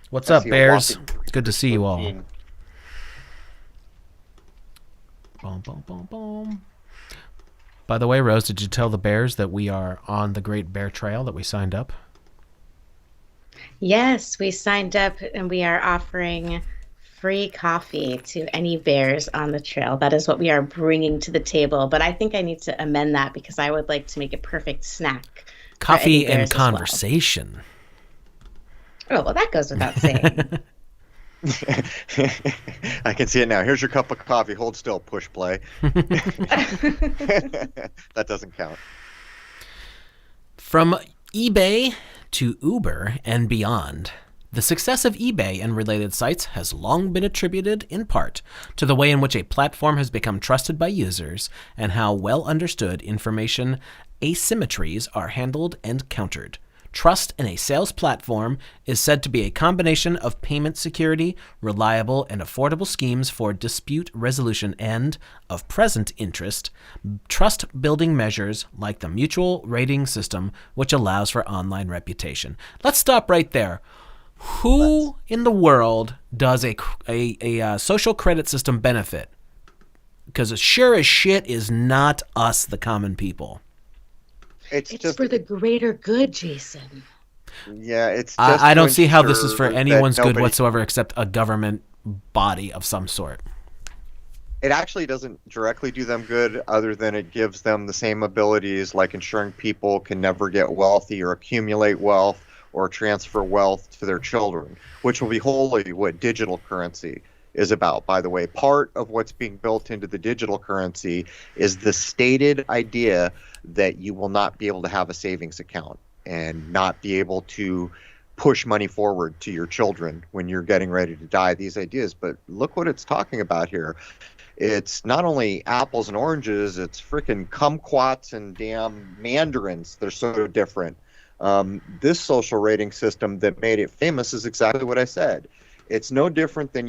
What's up, Bears? Good to see you all. Boom, boom, boom, boom. By the way, Rose, did you tell the Bears that we are on the Great Bear Trail, that we signed up? Yes, we signed up, and we are offering free coffee to any bears on the trail. That is what we are bringing to the table. But I think I need to amend that because I would like to make a perfect snack. Coffee and conversation. Well. Oh, well, that goes without saying. I can see it now. Here's your cup of coffee. Hold still. Push play. That doesn't count. From eBay to Uber and beyond, the success of eBay and related sites has long been attributed, in part, to the way in which a platform has become trusted by users and how well understood information asymmetries are handled and countered. Trust in a sales platform is said to be a combination of payment security, reliable and affordable schemes for dispute resolution, and, of present interest, trust-building measures like the mutual rating system, which allows for online reputation. Let's stop right there. Who in the world does a social credit system benefit? Because sure as shit is not us, the common people. It's just for the greater good, Jason. Yeah, it's just I don't see how this is for anyone's good whatsoever except a government body of some sort. It actually doesn't directly do them good other than it gives them the same abilities like ensuring people can never get wealthy or accumulate wealth or transfer wealth to their children, which will be wholly what digital currency is about. By the way, part of what's being built into the digital currency is the stated idea that you will not be able to have a savings account and not be able to push money forward to your children when you're getting ready to die. These ideas, but look what it's talking about here. It's not only apples and oranges, it's freaking kumquats and damn mandarins. They're so different. This social rating system that made it famous is exactly what I said. It's no different than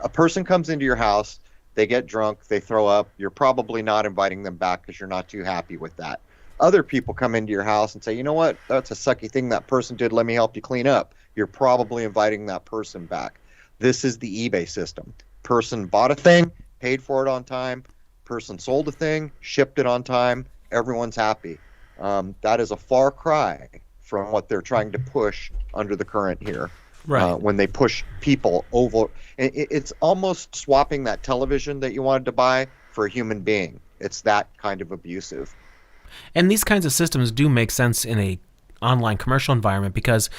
a person comes into your house, they get drunk, they throw up. You're probably not inviting them back because you're not too happy with that. Other people come into your house and say, you know what, that's a sucky thing that person did. Let me help you clean up. You're probably inviting that person back. This is the eBay system. Person bought a thing, paid for it on time. Person sold a thing, shipped it on time. Everyone's happy. That is a far cry from what they're trying to push under the current here. Right. When they push people over, it's almost swapping that television that you wanted to buy for a human being. It's that kind of abusive. And these kinds of systems do make sense in a online commercial environment because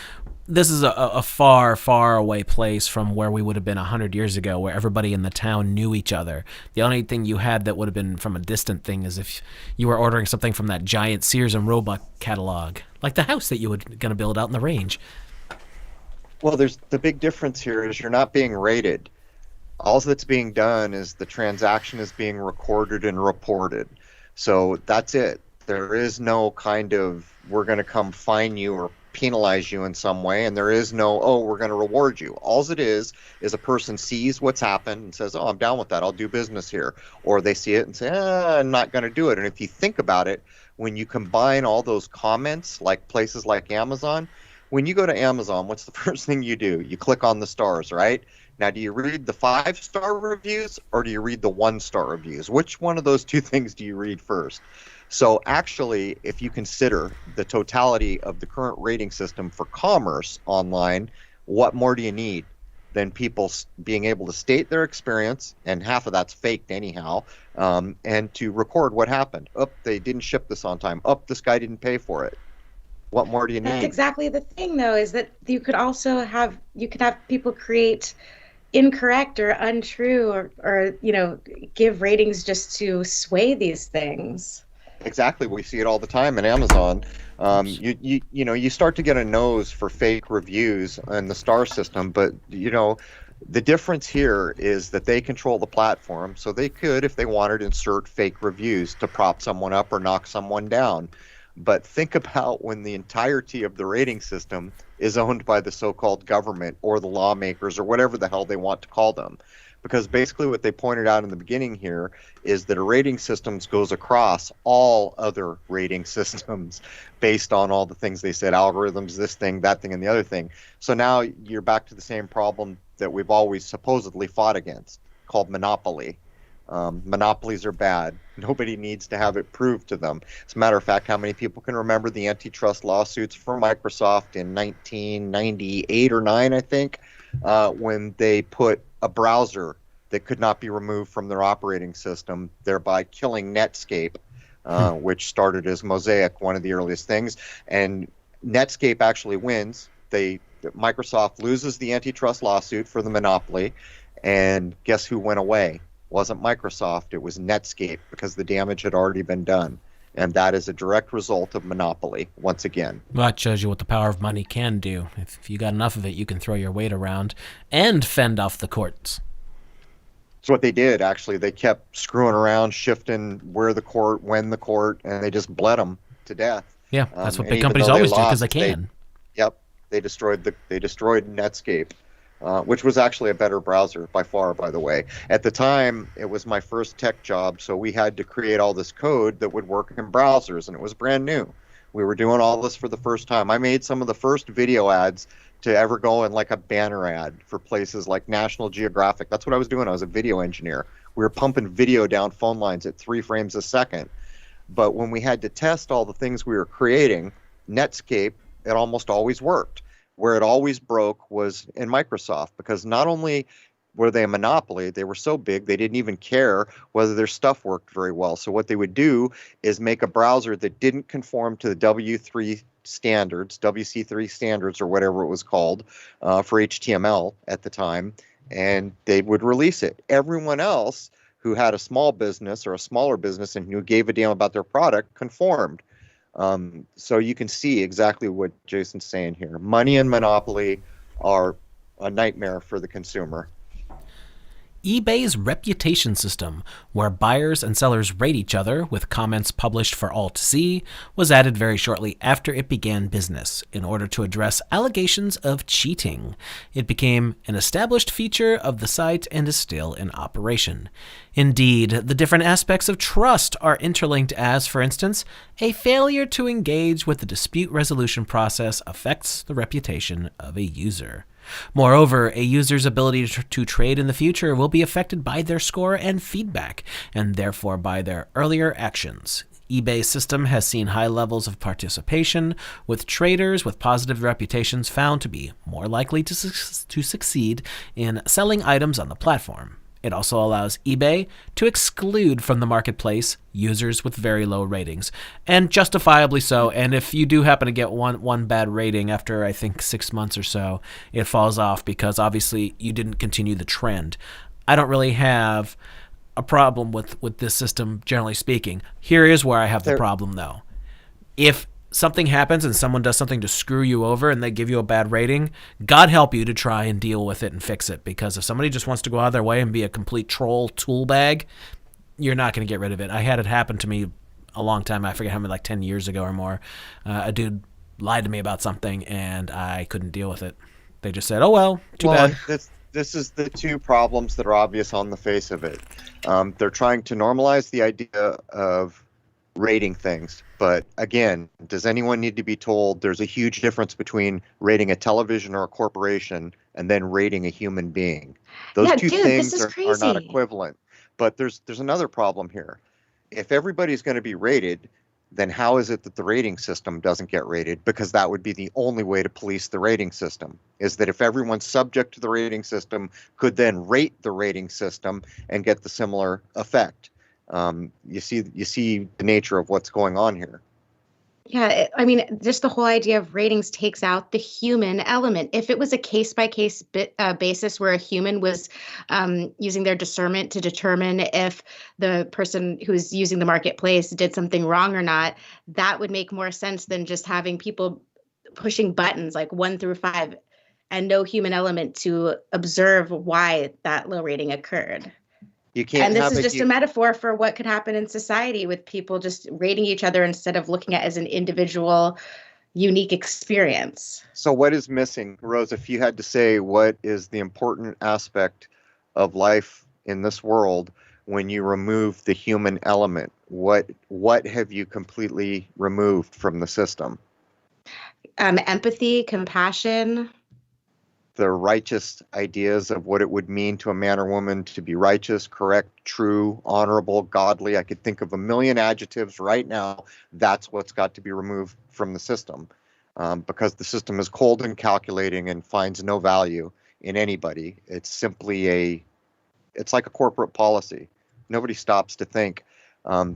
this is a far, far away place from where we would have been 100 years ago, where everybody in the town knew each other. The only thing you had that would have been from a distant thing is if you were ordering something from that giant Sears and Roebuck catalog, like the house that you were going to build out in the range. Well, there's the big difference here is you're not being rated. All that's being done is the transaction is being recorded and reported. So that's it. There is no kind of we're going to come fine you or penalize you in some way, and there is no, oh, we're going to reward you. All it is a person sees what's happened and says, oh, I'm down with that. I'll do business here. Or they see it and say, I'm not going to do it. And if you think about it, when you combine all those comments, like places like Amazon, when you go to Amazon, what's the first thing you do? You click on the stars, right? Now, do you read the 5-star reviews or do you read the 1-star reviews? Which one of those two things do you read first? So actually, if you consider the totality of the current rating system for commerce online, what more do you need than people being able to state their experience, and half of that's faked anyhow, and to record what happened. Oh, they didn't ship this on time. Oh, this guy didn't pay for it. What more do you need? That's exactly the thing, though, is that you could also have people create incorrect or untrue or give ratings just to sway these things. Exactly. We see it all the time in Amazon. You start to get a nose for fake reviews in the star system, but the difference here is that they control the platform, so they could, if they wanted, insert fake reviews to prop someone up or knock someone down. But think about when the entirety of the rating system is owned by the so-called government or the lawmakers or whatever the hell they want to call them. Because basically what they pointed out in the beginning here is that a rating system goes across all other rating systems based on all the things they said, algorithms, this thing, that thing, and the other thing. So now you're back to the same problem that we've always supposedly fought against, called monopoly. Monopolies are bad. Nobody needs to have it proved to them. As a matter of fact, how many people can remember the antitrust lawsuits for Microsoft in 1998 or 9, I think, when they put a browser that could not be removed from their operating system, thereby killing Netscape, which started as Mosaic, one of the earliest things. And Netscape actually wins. Microsoft loses the antitrust lawsuit for the monopoly, and guess who went away? It wasn't Microsoft, it was Netscape, because the damage had already been done. And that is a direct result of monopoly, once again. Well, that shows you what the power of money can do. If you got enough of it, you can throw your weight around and fend off the courts. That's what they did, actually. They kept screwing around, shifting where the court, when the court, and they just bled them to death. Yeah, that's what big companies always do, because they can. They destroyed Netscape. Which was actually a better browser by far, by the way. At the time, it was my first tech job, so we had to create all this code that would work in browsers, and it was brand new. We were doing all this for the first time. I made some of the first video ads to ever go in like a banner ad for places like National Geographic. That's what I was doing. I was a video engineer. We were pumping video down phone lines at 3 frames a second. But when we had to test all the things we were creating, Netscape, it almost always worked. Where it always broke was in Microsoft, because not only were they a monopoly, they were so big they didn't even care whether their stuff worked very well. So what they would do is make a browser that didn't conform to the W3 standards, WC3 standards, or whatever it was called, for HTML at the time, and they would release it. Everyone else who had a small business or a smaller business and who gave a damn about their product conformed. So you can see exactly what Jason's saying here. Money and monopoly are a nightmare for the consumer. eBay's reputation system, where buyers and sellers rate each other with comments published for all to see, was added very shortly after it began business in order to address allegations of cheating. It became an established feature of the site and is still in operation. Indeed, the different aspects of trust are interlinked as, for instance, a failure to engage with the dispute resolution process affects the reputation of a user. Moreover, a user's ability to trade in the future will be affected by their score and feedback, and therefore by their earlier actions. eBay's system has seen high levels of participation, with traders with positive reputations found to be more likely to succeed in selling items on the platform. It also allows eBay to exclude from the marketplace users with very low ratings, and justifiably so. And if you do happen to get one bad rating after, I think, 6 months or so, it falls off because obviously you didn't continue the trend. I don't really have a problem with this system, generally speaking. Here is where I have the problem, though. If something happens and someone does something to screw you over and they give you a bad rating, God help you to try and deal with it and fix it. Because if somebody just wants to go out of their way and be a complete troll tool bag, you're not going to get rid of it. I had it happen to me a long time. I forget how many, like 10 years ago or more. A dude lied to me about something and I couldn't deal with it. They just said, oh, well, too bad. This is the two problems that are obvious on the face of it. They're trying to normalize the idea of rating things. But again, does anyone need to be told there's a huge difference between rating a television or a corporation and then rating a human being? Those two things are not equivalent. But there's another problem here. If everybody's going to be rated, then how is it that the rating system doesn't get rated? Because that would be the only way to police the rating system, is that if everyone's subject to the rating system could then rate the rating system and get the similar effect. You see the nature of what's going on here. Yeah, I mean, just the whole idea of ratings takes out the human element. If it was a case-by-case basis where a human was using their discernment to determine if the person who's using the marketplace did something wrong or not, that would make more sense than just having people pushing buttons like 1 through 5 and no human element to observe why that low rating occurred. And this is just a metaphor for what could happen in society with people just rating each other instead of looking at it as an individual, unique experience. So what is missing, Rose, if you had to say what is the important aspect of life in this world when you remove the human element? What have you completely removed from the system? Empathy, compassion. The righteous ideas of what it would mean to a man or woman to be righteous, correct, true, honorable, godly. I could think of a million adjectives right now. That's what's got to be removed from the system, because the system is cold and calculating and finds no value in anybody. It's simply it's like a corporate policy. Nobody stops to think,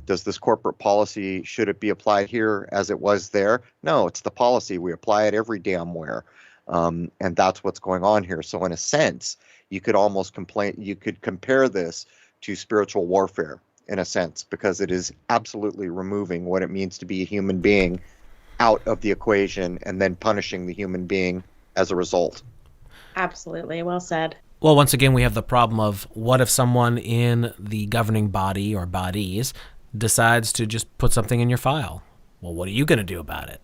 does this corporate policy, should it be applied here as it was there? No, it's the policy. We apply it every damn where. And that's what's going on here. So in a sense, you could almost compare this to spiritual warfare in a sense, because it is absolutely removing what it means to be a human being out of the equation and then punishing the human being as a result. Absolutely. Well said. Well, once again, we have the problem of what if someone in the governing body or bodies decides to just put something in your file? Well, what are you going to do about it?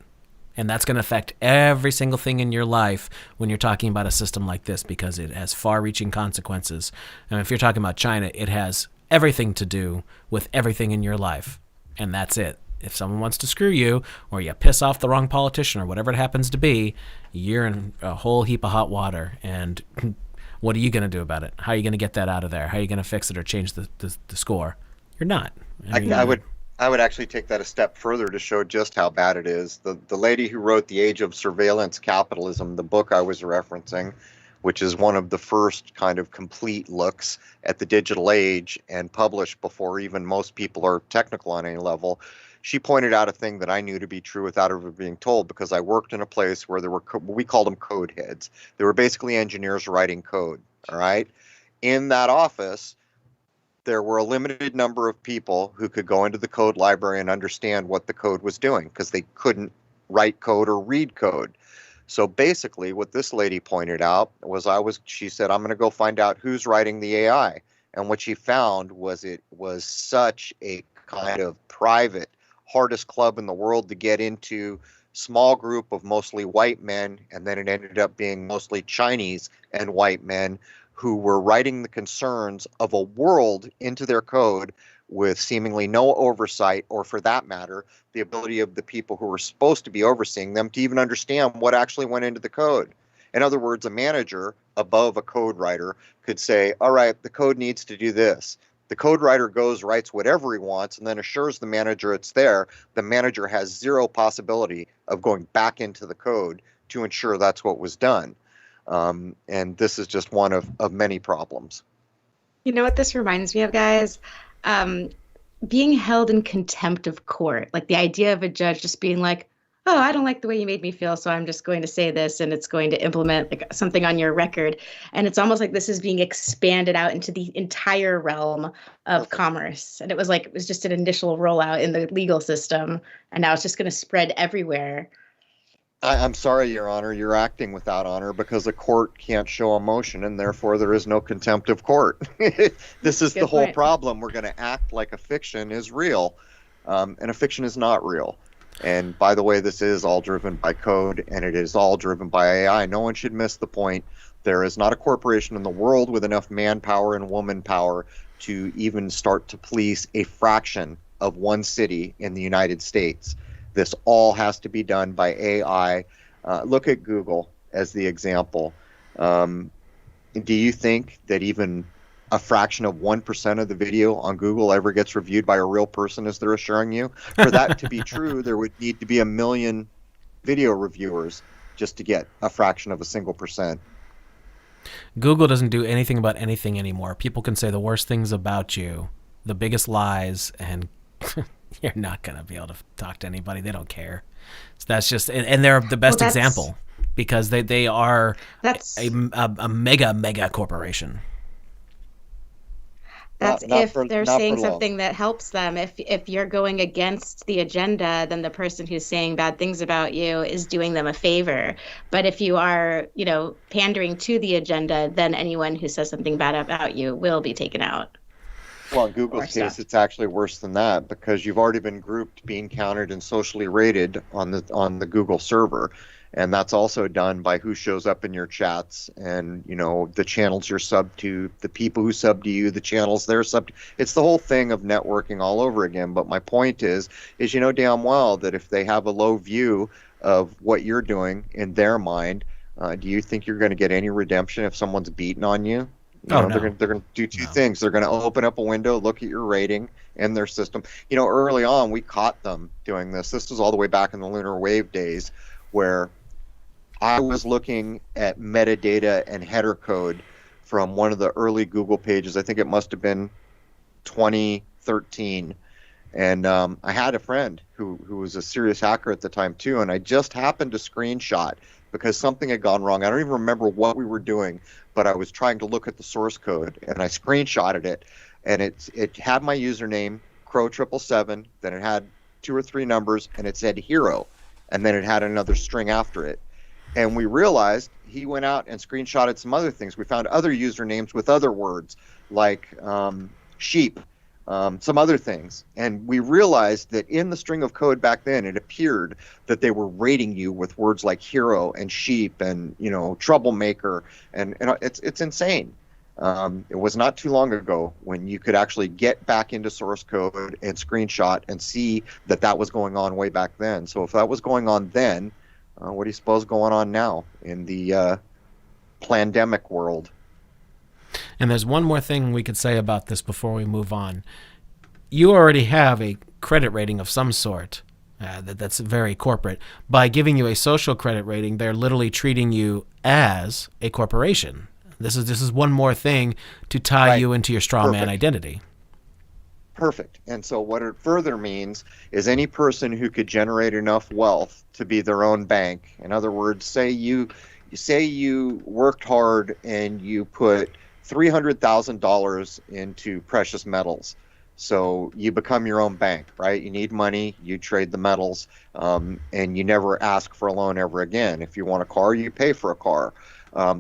And that's going to affect every single thing in your life when you're talking about a system like this, because it has far-reaching consequences. And if you're talking about China, it has everything to do with everything in your life. And that's it. If someone wants to screw you, or you piss off the wrong politician, or whatever it happens to be, you're in a whole heap of hot water. And what are you going to do about it? How are you going to get that out of there? How are you going to fix it or change the score? You're not. I would actually take that a step further to show just how bad it is. The lady who wrote The Age of Surveillance Capitalism, the book I was referencing, which is one of the first kind of complete looks at the digital age and published before even most people are technical on any level, she pointed out a thing that I knew to be true without ever being told, because I worked in a place where there were, we called them code heads. They were basically engineers writing code, all right? In that office, there were a limited number of people who could go into the code library and understand what the code was doing, because they couldn't write code or read code. So basically what this lady pointed out was she said, I'm going to go find out who's writing the AI. And what she found was it was such a kind of private, hardest club in the world to get into, small group of mostly white men, and then it ended up being mostly Chinese and white men who were writing the concerns of a world into their code with seemingly no oversight, or for that matter, the ability of the people who were supposed to be overseeing them to even understand what actually went into the code. In other words, a manager above a code writer could say, all right, the code needs to do this. The code writer goes, writes whatever he wants, and then assures the manager it's there. The manager has zero possibility of going back into the code to ensure that's what was done. And this is just one of many problems. You know what this reminds me of, guys? Being held in contempt of court. Like the idea of a judge just being like, oh, I don't like the way you made me feel, so I'm just going to say this, and it's going to implement like something on your record. And it's almost like this is being expanded out into the entire realm of commerce. And it was just an initial rollout in the legal system, and now it's just going to spread everywhere. I'm sorry, Your Honor, you're acting without honor, because a court can't show emotion, and therefore there is no contempt of court. This is the whole problem. We're going to act like a fiction is real, and a fiction is not real. And by the way, this is all driven by code, and it is all driven by AI. No one should miss the point. There is not a corporation in the world with enough manpower and woman power to even start to police a fraction of one city in the United States. This all has to be done by AI. Look at Google as the example. Do you think that even a fraction of 1% of the video on Google ever gets reviewed by a real person, as they're assuring you? For that to be true, there would need to be 1 million video reviewers just to get a fraction of a single percent. Google doesn't do anything about anything anymore. People can say the worst things about you, the biggest lies, and you're not going to be able to talk to anybody. They don't care. So that's just, and they're the best example because they are a mega corporation. That's if they're saying something that helps them. If you're going against the agenda, then the person who's saying bad things about you is doing them a favor. But if you are, pandering to the agenda, then anyone who says something bad about you will be taken out. Well, in Google's case, it's actually worse than that because you've already been grouped, being counted, and socially rated on the Google server. And that's also done by who shows up in your chats and, the channels you're sub to, the people who sub to you, the channels they're sub to. It's the whole thing of networking all over again. But my point is you know damn well that if they have a low view of what you're doing in their mind, do you think you're going to get any redemption if someone's beating on you? No. They're going to do two things. They're going to open up a window, look at your rating and their system. Early on, we caught them doing this. This was all the way back in the lunar wave days where I was looking at metadata and header code from one of the early Google pages. I think it must have been 2013. And I had a friend who was a serious hacker at the time too, and I just happened to screenshot because something had gone wrong. I don't even remember what we were doing, but I was trying to look at the source code, and I screenshotted it, and it had my username, Crow777, then it had 2 or 3 numbers, and it said hero, and then it had another string after it. And we realized he went out and screenshotted some other things. We found other usernames with other words like sheep, some other things. And we realized that in the string of code back then, it appeared that they were rating you with words like hero and sheep and, troublemaker. And it's insane. It was not too long ago when you could actually get back into source code and screenshot and see that was going on way back then. So if that was going on then, what do you suppose going on now in the pandemic world? And there's one more thing we could say about this before we move on. You already have a credit rating of some sort that's very corporate. By giving you a social credit rating, they're literally treating you as a corporation. This is one more thing to tie you into your straw man identity. Perfect. And so what it further means is any person who could generate enough wealth to be their own bank. In other words, say you worked hard and you put $300,000 into precious metals. So you become your own bank, right? You need money, you trade the metals, and you never ask for a loan ever again. If you want a car, you pay for a car.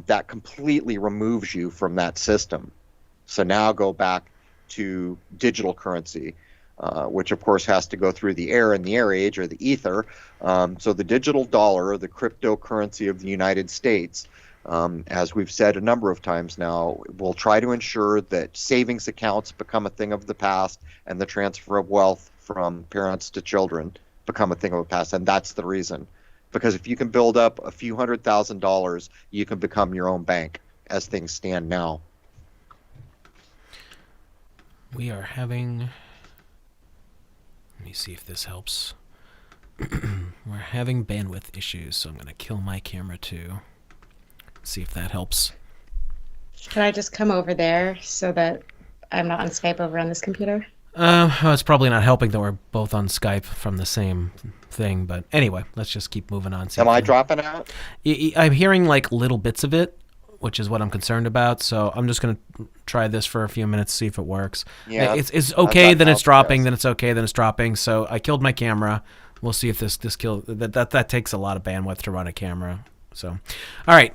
That completely removes you from that system. So now go back to digital currency, which of course has to go through the air in the air age or the ether. So the digital dollar, the cryptocurrency of the United States, as we've said a number of times now, will try to ensure that savings accounts become a thing of the past and the transfer of wealth from parents to children become a thing of the past. And that's the reason. Because if you can build up a few $100,000, you can become your own bank as things stand now. We are having, let me see if this helps. We're having bandwidth issues, so I'm going to kill my camera too. See if that helps. Can I just come over there so that I'm not on Skype over on this computer? It's probably not helping that we're both on Skype from the same thing, but anyway, let's just keep moving on. Am I dropping out? I'm hearing like little bits of it, which is what I'm concerned about. So I'm just going to try this for a few minutes, see if it works. Yeah, it's okay, then it's dropping, then it's okay, then it's dropping. So I killed my camera. We'll see if this kills. That takes a lot of bandwidth to run a camera. So, all right.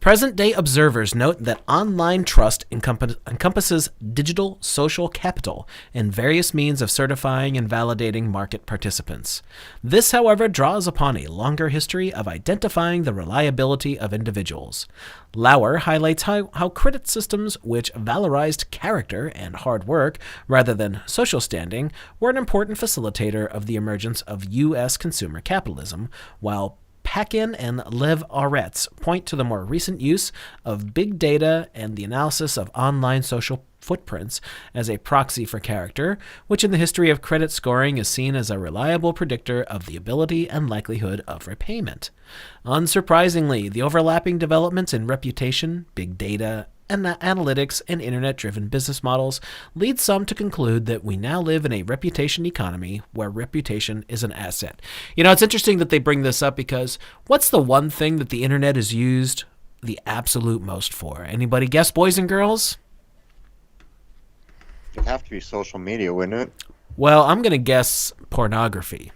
Present-day observers note that online trust encompasses digital social capital and various means of certifying and validating market participants. This, however, draws upon a longer history of identifying the reliability of individuals. Lauer highlights how credit systems which valorized character and hard work rather than social standing were an important facilitator of the emergence of U.S. consumer capitalism, while Paquin and Lev Aretz point to the more recent use of big data and the analysis of online social footprints as a proxy for character, which in the history of credit scoring is seen as a reliable predictor of the ability and likelihood of repayment. Unsurprisingly, the overlapping developments in reputation, big data, and analytics and internet-driven business models lead some to conclude that we now live in a reputation economy where reputation is an asset. You know, it's interesting that they bring this up because what's the one thing that the internet is used the absolute most for? Anybody guess, boys and girls? It'd have to be social media, wouldn't it? Well, I'm going to guess pornography.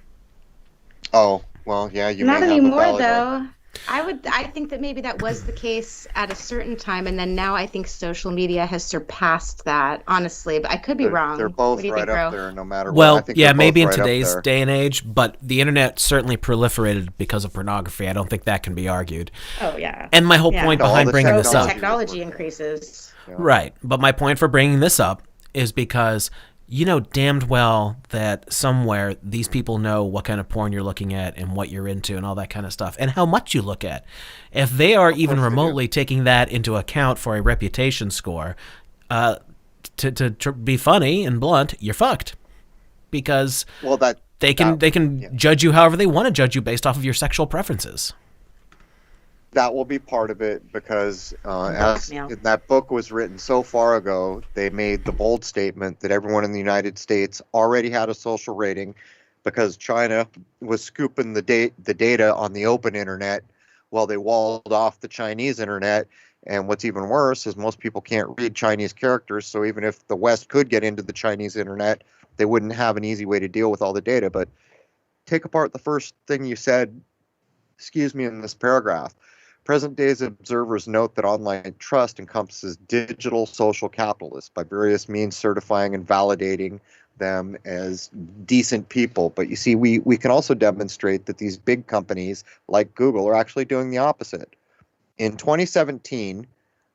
Oh, well, yeah, you Not may anymore, have a valid though. I think that maybe that was the case at a certain time, and then now I think social media has surpassed that, honestly, but I could be wrong. They're both right up there, no matter what. Well, yeah, maybe in today's day and age, but the internet certainly proliferated because of pornography. I don't think that can be argued. Oh, yeah. And my whole point behind bringing this up. Technology increases. Yeah. Right, but my point for bringing this up is because you know damned well that somewhere these people know what kind of porn you're looking at and what you're into and all that kind of stuff and how much you look at. If they are even remotely taking that into account for a reputation score, to be funny and blunt, you're fucked. Because they can judge you however they want to judge you based off of your sexual preferences. That will be part of it because as that book was written so far ago, they made the bold statement that everyone in the United States already had a social rating because China was scooping the data on the open internet while they walled off the Chinese internet. And what's even worse is most people can't read Chinese characters, so even if the West could get into the Chinese internet, they wouldn't have an easy way to deal with all the data. But take apart the first thing you said, in this paragraph. Present-day observers note that online trust encompasses digital social capitalists by various means certifying and validating them as decent people. But you see, we can also demonstrate that these big companies like Google are actually doing the opposite. In 2017,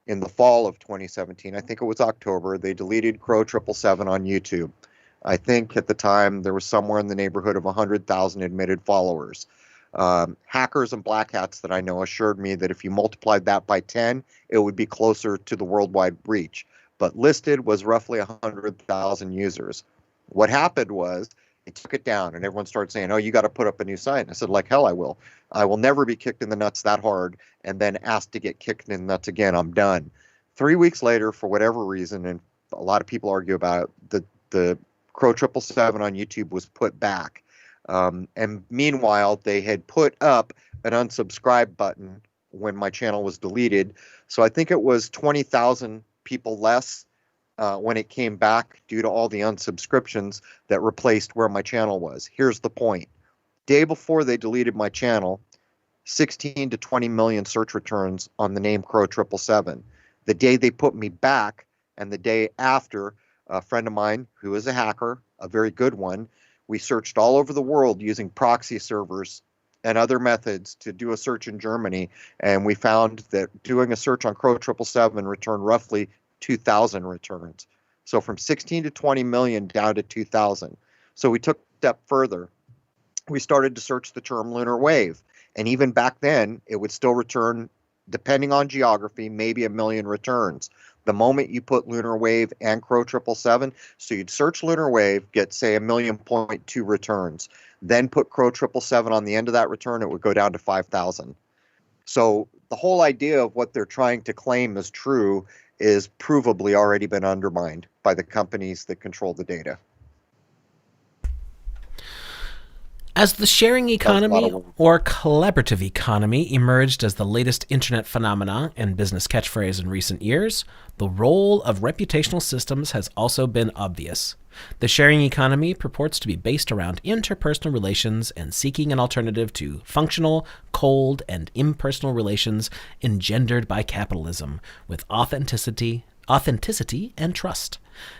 in the fall of 2017, I think it was October, they deleted Crow 777 on YouTube. I think at the time there was somewhere in the neighborhood of 100,000 admitted followers. Hackers and black hats that I know assured me that if you multiplied that by 10, it would be closer to the worldwide reach. But listed was roughly 100,000 users. What happened was they took it down and everyone started saying, oh, you got to put up a new site. And I said, like hell I will. I will never be kicked in the nuts that hard and then asked to get kicked in the nuts again. I'm done. 3 weeks later, for whatever reason, and a lot of people argue about it, the Crow 777 on YouTube was put back. And meanwhile, they had put up an unsubscribe button when my channel was deleted. So I think it was 20,000 people less when it came back due to all the unsubscriptions that replaced where my channel was. Here's the point. Day before they deleted my channel, 16 to 20 million search returns on the name Crow 777. The day they put me back and the day after, a friend of mine who is a hacker, a very good one, we searched all over the world using proxy servers and other methods to do a search in Germany, and we found that doing a search on Crow 777 returned roughly 2,000 returns. So from 16 to 20 million down to 2,000. So we took a step further. We started to search the term lunar wave, and even back then, it would still return, depending on geography, maybe 1 million returns. The moment you put lunar wave and Crow 777, so you'd search lunar wave, get say 1.2 million returns, then put Crow 777 on the end of that return, it would go down to 5,000. So the whole idea of what they're trying to claim is true is provably already been undermined by the companies that control the data. As the sharing economy or collaborative economy emerged as the latest internet phenomena and business catchphrase in recent years, the role of reputational systems has also been obvious. The sharing economy purports to be based around interpersonal relations and seeking an alternative to functional, cold, and impersonal relations engendered by capitalism, with authenticity and trust.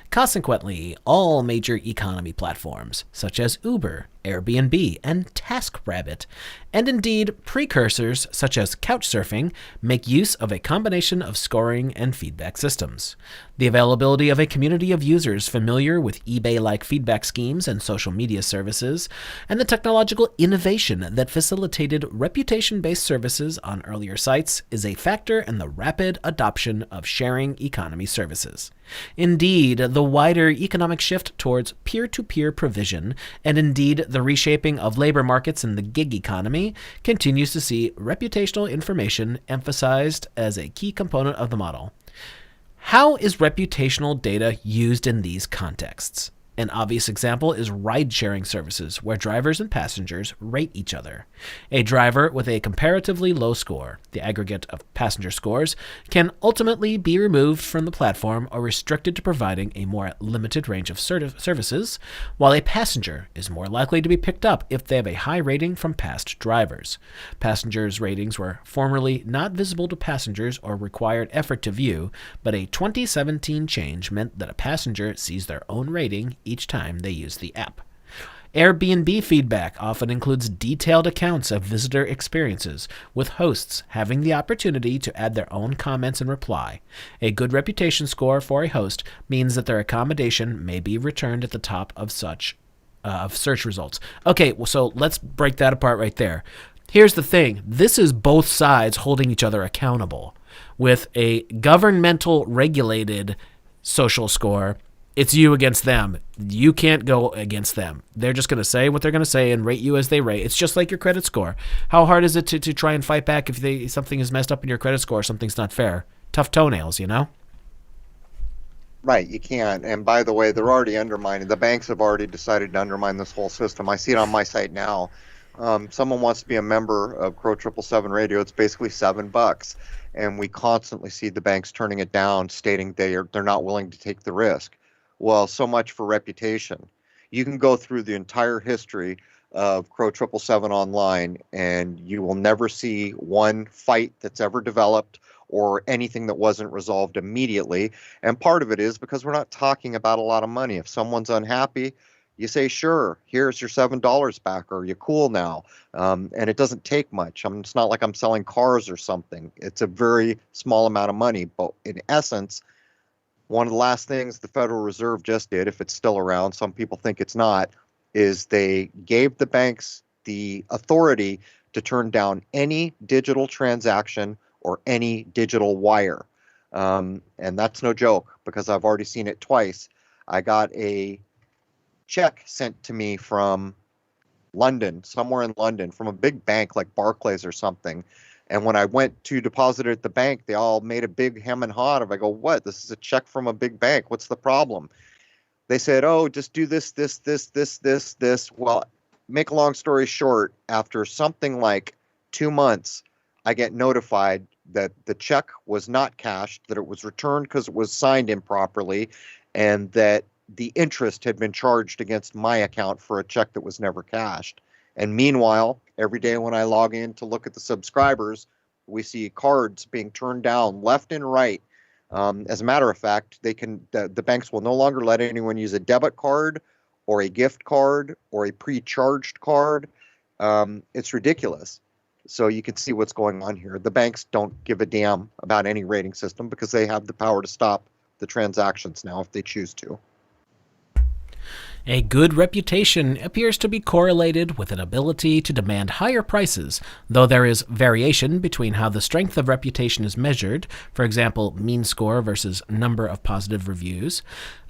Consequently, all major economy platforms, such as Uber, Airbnb, and TaskRabbit, and indeed precursors such as Couchsurfing, make use of a combination of scoring and feedback systems. The availability of a community of users familiar with eBay-like feedback schemes and social media services, and the technological innovation that facilitated reputation-based services on earlier sites is a factor in the rapid adoption of sharing economy services. Indeed, the wider economic shift towards peer-to-peer provision, and indeed the reshaping of labor markets in the gig economy, continues to see reputational information emphasized as a key component of the model. How is reputational data used in these contexts? An obvious example is ride-sharing services, where drivers and passengers rate each other. A driver with a comparatively low score, the aggregate of passenger scores, can ultimately be removed from the platform or restricted to providing a more limited range of services, while a passenger is more likely to be picked up if they have a high rating from past drivers. Passengers' ratings were formerly not visible to passengers or required effort to view, but a 2017 change meant that a passenger sees their own rating each time they use the app. Airbnb feedback often includes detailed accounts of visitor experiences, with hosts having the opportunity to add their own comments and reply. A good reputation score for a host means that their accommodation may be returned at the top of search results. Okay, so let's break that apart right there. Here's the thing. This is both sides holding each other accountable. With a governmental regulated social score, it's you against them. You can't go against them. They're just going to say what they're going to say and rate you as they rate. It's just like your credit score. How hard is it to try and fight back if something is messed up in your credit score, something's not fair? Tough toenails, you know? Right, you can't. And by the way, they're already undermining. The banks have already decided to undermine this whole system. I see it on my site now. Someone wants to be a member of Crow 777 Radio. It's basically $7. And we constantly see the banks turning it down, stating they're not willing to take the risk. Well, so much for reputation. You can go through the entire history of Crow 777 online, and you will never see one fight that's ever developed or anything that wasn't resolved immediately. And part of it is because we're not talking about a lot of money. If someone's unhappy, you say, sure, here's your $7 back, or you're cool now. And it doesn't take much. It's not like I'm selling cars or something. It's a very small amount of money. But in essence, one of the last things the Federal Reserve just did, if it's still around, some people think it's not, is they gave the banks the authority to turn down any digital transaction or any digital wire. And that's no joke, because I've already seen it twice. I got a check sent to me from London, somewhere in London, from a big bank like Barclays or something. And when I went to deposit it at the bank, they all made a big hem and haw of. I go, what? This is a check from a big bank. What's the problem? They said, oh, just do this. Well, make a long story short, after something like 2 months, I get notified that the check was not cashed, that it was returned because it was signed improperly, and that the interest had been charged against my account for a check that was never cashed. And meanwhile, every day when I log in to look at the subscribers, we see cards being turned down left and right. As a matter of fact, the banks will no longer let anyone use a debit card or a gift card or a pre-charged card. It's ridiculous. So you can see what's going on here. The banks don't give a damn about any rating system because they have the power to stop the transactions now if they choose to. A good reputation appears to be correlated with an ability to demand higher prices, though there is variation between how the strength of reputation is measured, for example, mean score versus number of positive reviews.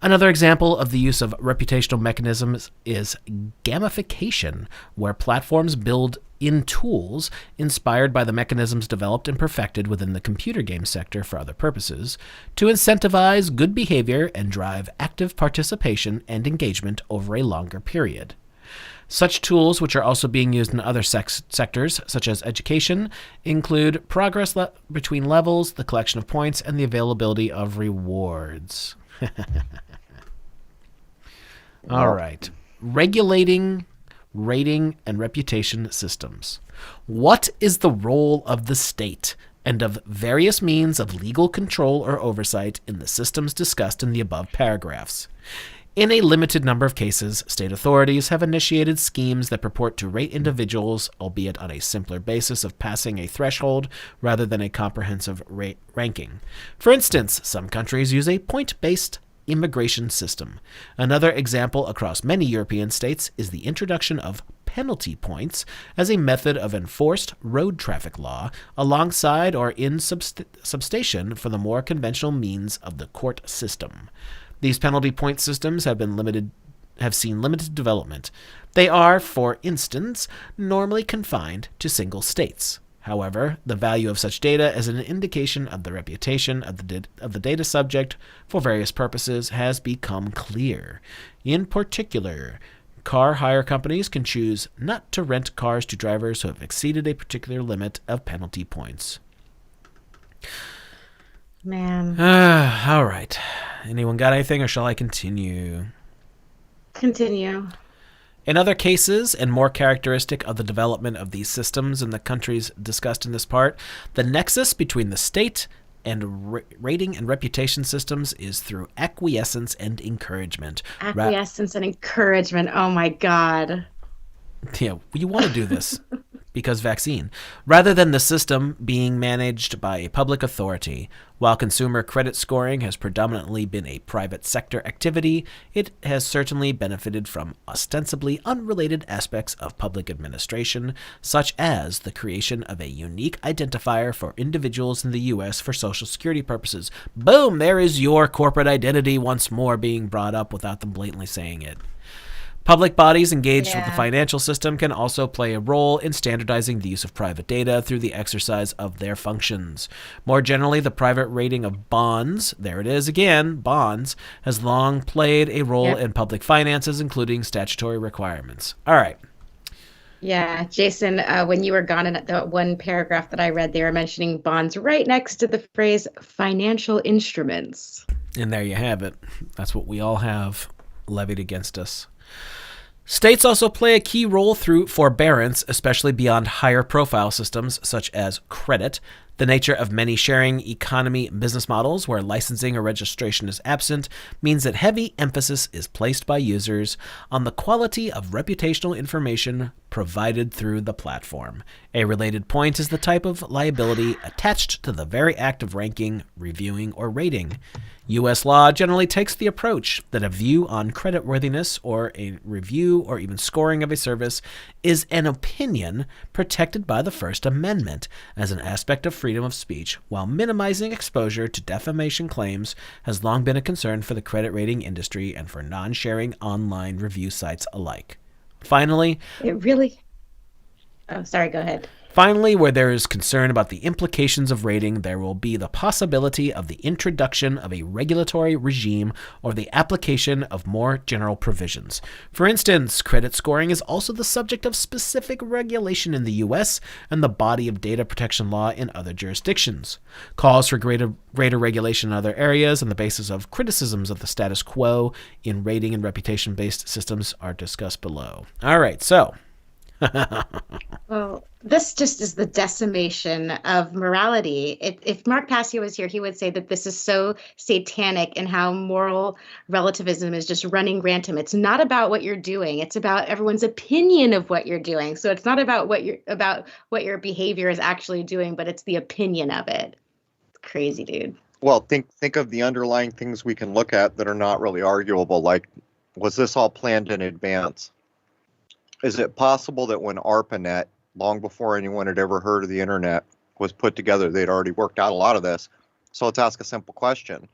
Another example of the use of reputational mechanisms is gamification, where platforms build in tools inspired by the mechanisms developed and perfected within the computer game sector for other purposes to incentivize good behavior and drive active participation and engagement over a longer period. Such tools, which are also being used in other sectors, such as education, include progress between levels, the collection of points, and the availability of rewards. All right. Regulating rating and reputation systems. What is the role of the state and of various means of legal control or oversight in the systems discussed in the above paragraphs? In a limited number of cases, state authorities have initiated schemes that purport to rate individuals, albeit on a simpler basis of passing a threshold rather than a comprehensive ranking. For instance, some countries use a point-based immigration system. Another example across many European states is the introduction of penalty points as a method of enforced road traffic law alongside or in substation for the more conventional means of the court system. These penalty point systems have seen limited development. They are, for instance, normally confined to single states. However, the value of such data as an indication of the reputation of the data subject for various purposes has become clear. In particular, car hire companies can choose not to rent cars to drivers who have exceeded a particular limit of penalty points. Man. All right. Anyone got anything, or shall I continue? Continue. In other cases, and more characteristic of the development of these systems in the countries discussed in this part, the nexus between the state and rating and reputation systems is through acquiescence and encouragement. Acquiescence and encouragement. Oh my God. Yeah, you want to do this because vaccine, rather than the system being managed by a public authority. While consumer credit scoring has predominantly been a private sector activity, it has certainly benefited from ostensibly unrelated aspects of public administration, such as the creation of a unique identifier for individuals in the U.S. for Social Security purposes. Boom! There is your corporate identity once more being brought up without them blatantly saying it. Public bodies engaged with the financial system can also play a role in standardizing the use of private data through the exercise of their functions. More generally, the private rating of bonds, there it is again, bonds, has long played a role in public finances, including statutory requirements. All right. Yeah, Jason, when you were gone in the one paragraph that I read, they were mentioning bonds right next to the phrase financial instruments. And there you have it. That's what we all have levied against us. States also play a key role through forbearance, especially beyond higher profile systems such as credit. The nature of many sharing economy business models where licensing or registration is absent means that heavy emphasis is placed by users on the quality of reputational information provided through the platform. A related point is the type of liability attached to the very act of ranking, reviewing, or rating. U.S. law generally takes the approach that a view on creditworthiness or a review or even scoring of a service is an opinion protected by the First Amendment as an aspect of freedom of speech, while minimizing exposure to defamation claims has long been a concern for the credit rating industry and for non-sharing online review sites alike. Finally, go ahead. Finally, where there is concern about the implications of rating, there will be the possibility of the introduction of a regulatory regime or the application of more general provisions. For instance, credit scoring is also the subject of specific regulation in the U.S. and the body of data protection law in other jurisdictions. Calls for greater regulation in other areas and the basis of criticisms of the status quo in rating and reputation-based systems are discussed below. All right, so... Well, this just is the decimation of morality. If Mark Passio was here, he would say that this is so satanic and how moral relativism is just running rampant. It's not about what you're doing. It's about everyone's opinion of what you're doing. So it's not about what your behavior is actually doing, but it's the opinion of it. It's crazy, dude. Well, think of the underlying things we can look at that are not really arguable. Like, was this all planned in advance? Is it possible that when ARPANET, long before anyone had ever heard of the internet, was put together, they'd already worked out a lot of this? So let's ask a simple question.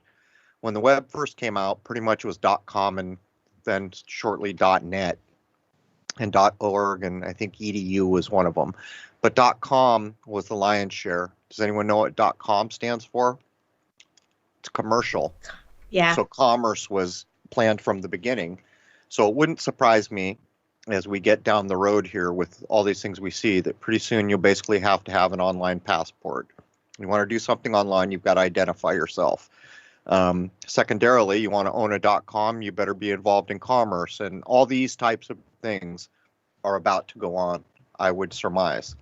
When the web first came out, pretty much it was .com and then shortly .net and .org, and I think .edu was one of them. But .com was the lion's share. Does anyone know what .com stands for? It's commercial. Yeah. So commerce was planned from the beginning. So it wouldn't surprise me as we get down the road here with all these things we see, that pretty soon you'll basically have to have an online passport. You want to do something online, you've got to identify yourself. Secondarily, you want to own a .com, you better be involved in commerce, and all these types of things are about to go on, I would surmise.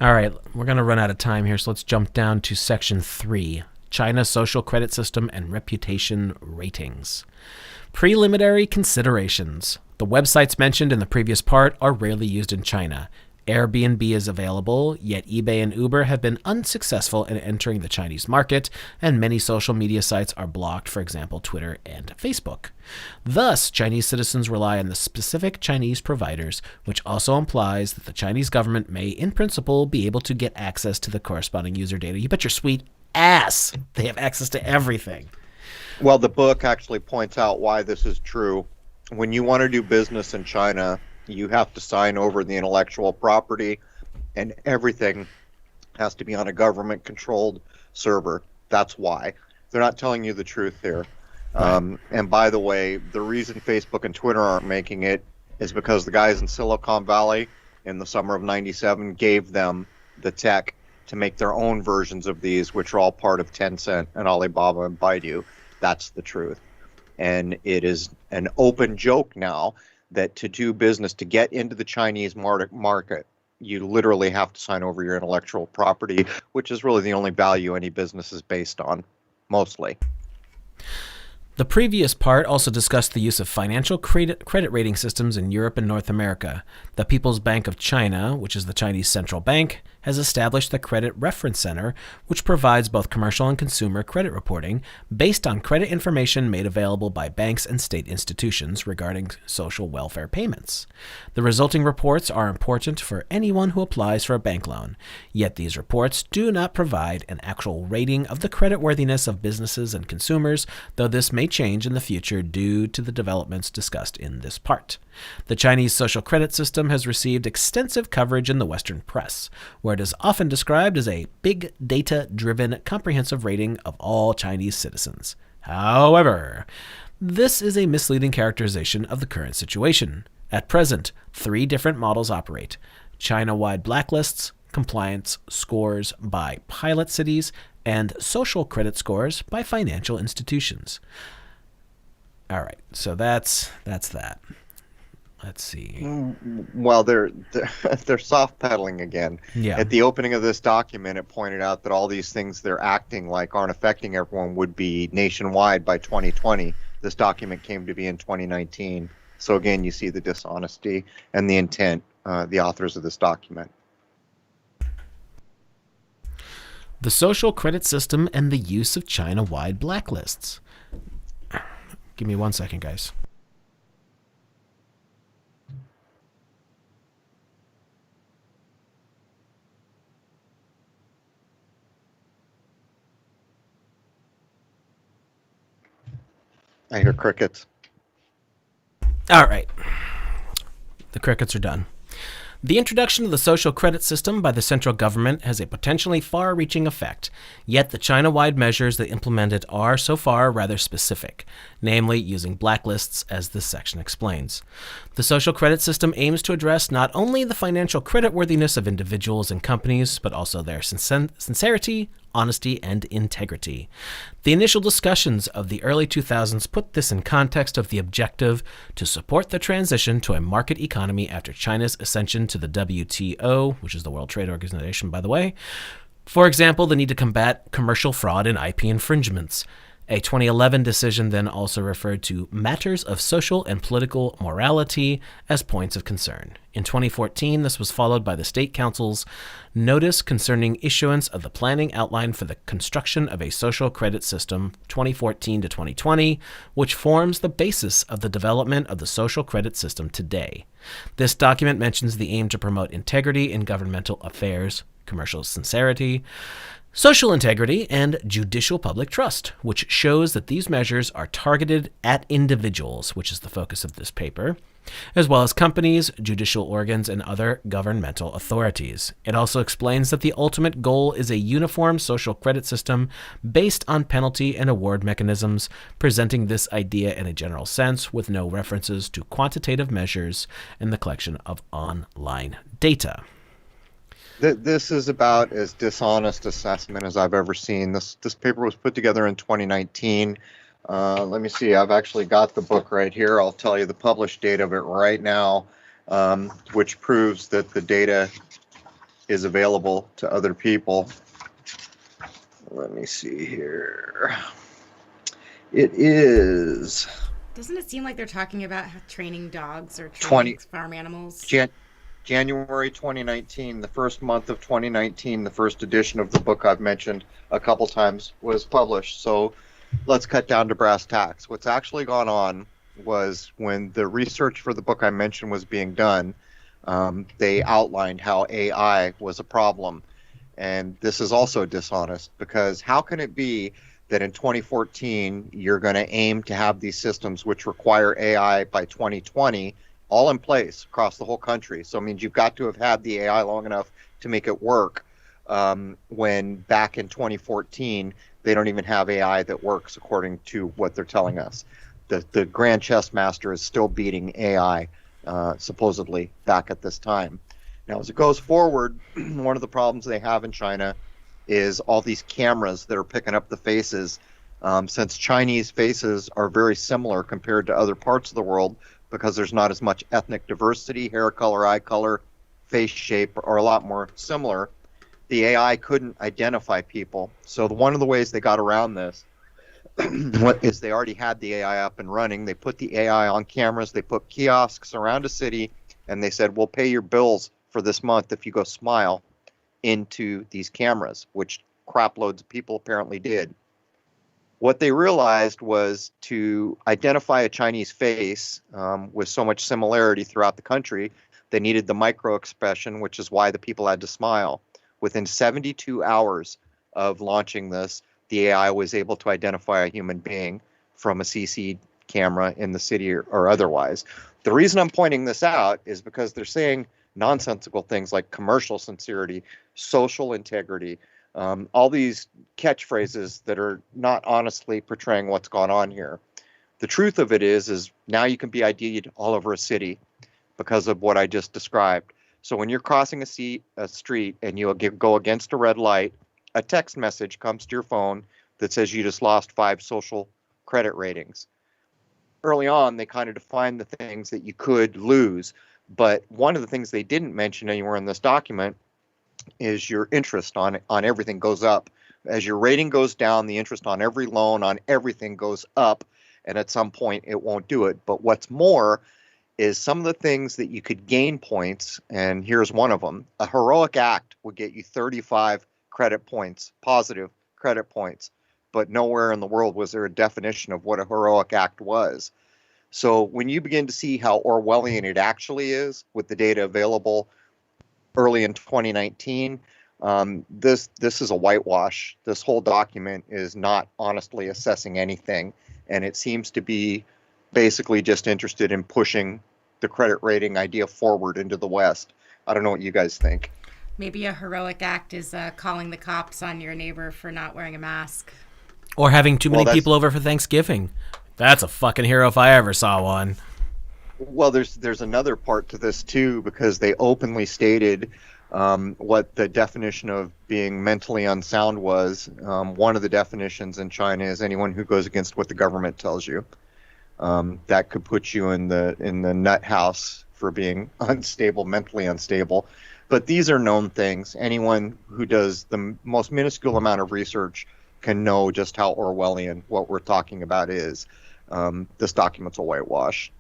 All right, we're going to run out of time here, so let's jump down to section 3, China's social credit system and reputation ratings. Preliminary considerations. The websites mentioned in the previous part are rarely used in China. Airbnb is available, yet eBay and Uber have been unsuccessful in entering the Chinese market, and many social media sites are blocked, for example, Twitter and Facebook. Thus, Chinese citizens rely on the specific Chinese providers, which also implies that the Chinese government may, in principle, be able to get access to the corresponding user data. You bet your sweet ass they have access to everything. Well, the book actually points out why this is true. When you want to do business in China, you have to sign over the intellectual property, and everything has to be on a government-controlled server. That's why. They're not telling you the truth here. And by the way, the reason Facebook and Twitter aren't making it is because the guys in Silicon Valley in the summer of '97 gave them the tech to make their own versions of these, which are all part of Tencent and Alibaba and Baidu. That's the truth. And it is an open joke now that to do business, to get into the Chinese market, you literally have to sign over your intellectual property, which is really the only value any business is based on, mostly. The previous part also discussed the use of financial credit rating systems in Europe and North America. The People's Bank of China, which is the Chinese central bank, has established the Credit Reference Center, which provides both commercial and consumer credit reporting based on credit information made available by banks and state institutions regarding social welfare payments. The resulting reports are important for anyone who applies for a bank loan, yet these reports do not provide an actual rating of the creditworthiness of businesses and consumers, though this may change in the future due to the developments discussed in this part. The Chinese social credit system has received extensive coverage in the Western press, where it is often described as a big data-driven comprehensive rating of all Chinese citizens. However, this is a misleading characterization of the current situation. At present, 3 different models operate: China-wide blacklists, compliance scores by pilot cities, and social credit scores by financial institutions. All right, so that's that. Let's see. Well, they're soft pedaling again. Yeah. At the opening of this document, it pointed out that all these things they're acting like aren't affecting everyone would be nationwide by 2020. This document came to be in 2019. So again, you see the dishonesty and the intent, the authors of this document. The social credit system and the use of China-wide blacklists. Give me 1 second, guys. I hear crickets. All right. The crickets are done. The introduction of the social credit system by the central government has a potentially far-reaching effect, yet the China-wide measures that implement it are, so far, rather specific, namely using blacklists, as this section explains. The social credit system aims to address not only the financial creditworthiness of individuals and companies, but also their sincerity, honesty, and integrity. The initial discussions of the early 2000s put this in context of the objective to support the transition to a market economy after China's ascension to the WTO, which is the World Trade Organization, by the way. For example, the need to combat commercial fraud and IP infringements. A 2011 decision then also referred to matters of social and political morality as points of concern. In 2014, this was followed by the State Council's notice concerning issuance of the planning outline for the construction of a social credit system 2014 to 2020, which forms the basis of the development of the social credit system today. This document mentions the aim to promote integrity in governmental affairs, commercial sincerity, social integrity, and judicial public trust, which shows that these measures are targeted at individuals, which is the focus of this paper, as well as companies, judicial organs, and other governmental authorities. It also explains that the ultimate goal is a uniform social credit system based on penalty and award mechanisms, presenting this idea in a general sense with no references to quantitative measures and the collection of online data. This is about as dishonest assessment as I've ever seen. This paper was put together in 2019. Let me see. I've actually got the book right here. I'll tell you the published date of it right now, which proves that the data is available to other people. Let me see here. It is... Doesn't it seem like they're talking about training dogs or training farm animals? January 2019, the first month of 2019, the first edition of the book I've mentioned a couple times was published. So let's cut down to brass tacks. What's actually gone on was when the research for the book I mentioned was being done, they outlined how AI was a problem. And this is also dishonest, because how can it be that in 2014 you're going to aim to have these systems which require AI by 2020 all in place across the whole country? So it means you've got to have had the AI long enough to make it work, when back in 2014 they don't even have AI that works according to what they're telling us. The Grand Chess Master is still beating AI, supposedly, back at this time. Now, as it goes forward, one of the problems they have in China is all these cameras that are picking up the faces. Since Chinese faces are very similar compared to other parts of the world, because there's not as much ethnic diversity, hair color, eye color, face shape are a lot more similar, the AI couldn't identify people. So one of the ways they got around this is they already had the AI up and running. They put the AI on cameras, they put kiosks around a city, and they said, we'll pay your bills for this month if you go smile into these cameras, which crap loads of people apparently did. What they realized was to identify a Chinese face with so much similarity throughout the country, they needed the micro expression, which is why the people had to smile. Within 72 hours of launching this, the AI was able to identify a human being from a CC camera in the city or otherwise. The reason I'm pointing this out is because they're saying nonsensical things like commercial sincerity, social integrity, all these catchphrases that are not honestly portraying what's gone on here. The truth of it is now you can be ID'd all over a city because of what I just described. So when you're crossing a street and you go against a red light, a text message comes to your phone that says you just lost 5 social credit ratings. Early on, they kind of defined the things that you could lose, but one of the things they didn't mention anywhere in this document is your interest on everything goes up. As your rating goes down, the interest on every loan on everything goes up, and at some point it won't do it. But what's more is some of the things that you could gain points, and here's one of them. A heroic act would get you 35 credit points, positive credit points, but nowhere in the world was there a definition of what a heroic act was. So when you begin to see how Orwellian it actually is with the data available early in 2019, this is a whitewash. This whole document is not honestly assessing anything, and it seems to be basically just interested in pushing the credit rating idea forward into the West. I don't know what you guys think. Maybe a heroic act is calling the cops on your neighbor for not wearing a mask. Or having too many people over for Thanksgiving. That's a fucking hero if I ever saw one. Well, there's another part to this too, because they openly stated what the definition of being mentally unsound was. One of the definitions in China is anyone who goes against what the government tells you. That could put you in the nut house for being unstable, mentally unstable. But these are known things. Anyone who does the most minuscule amount of research can know just how Orwellian what we're talking about is. This document's a whitewash.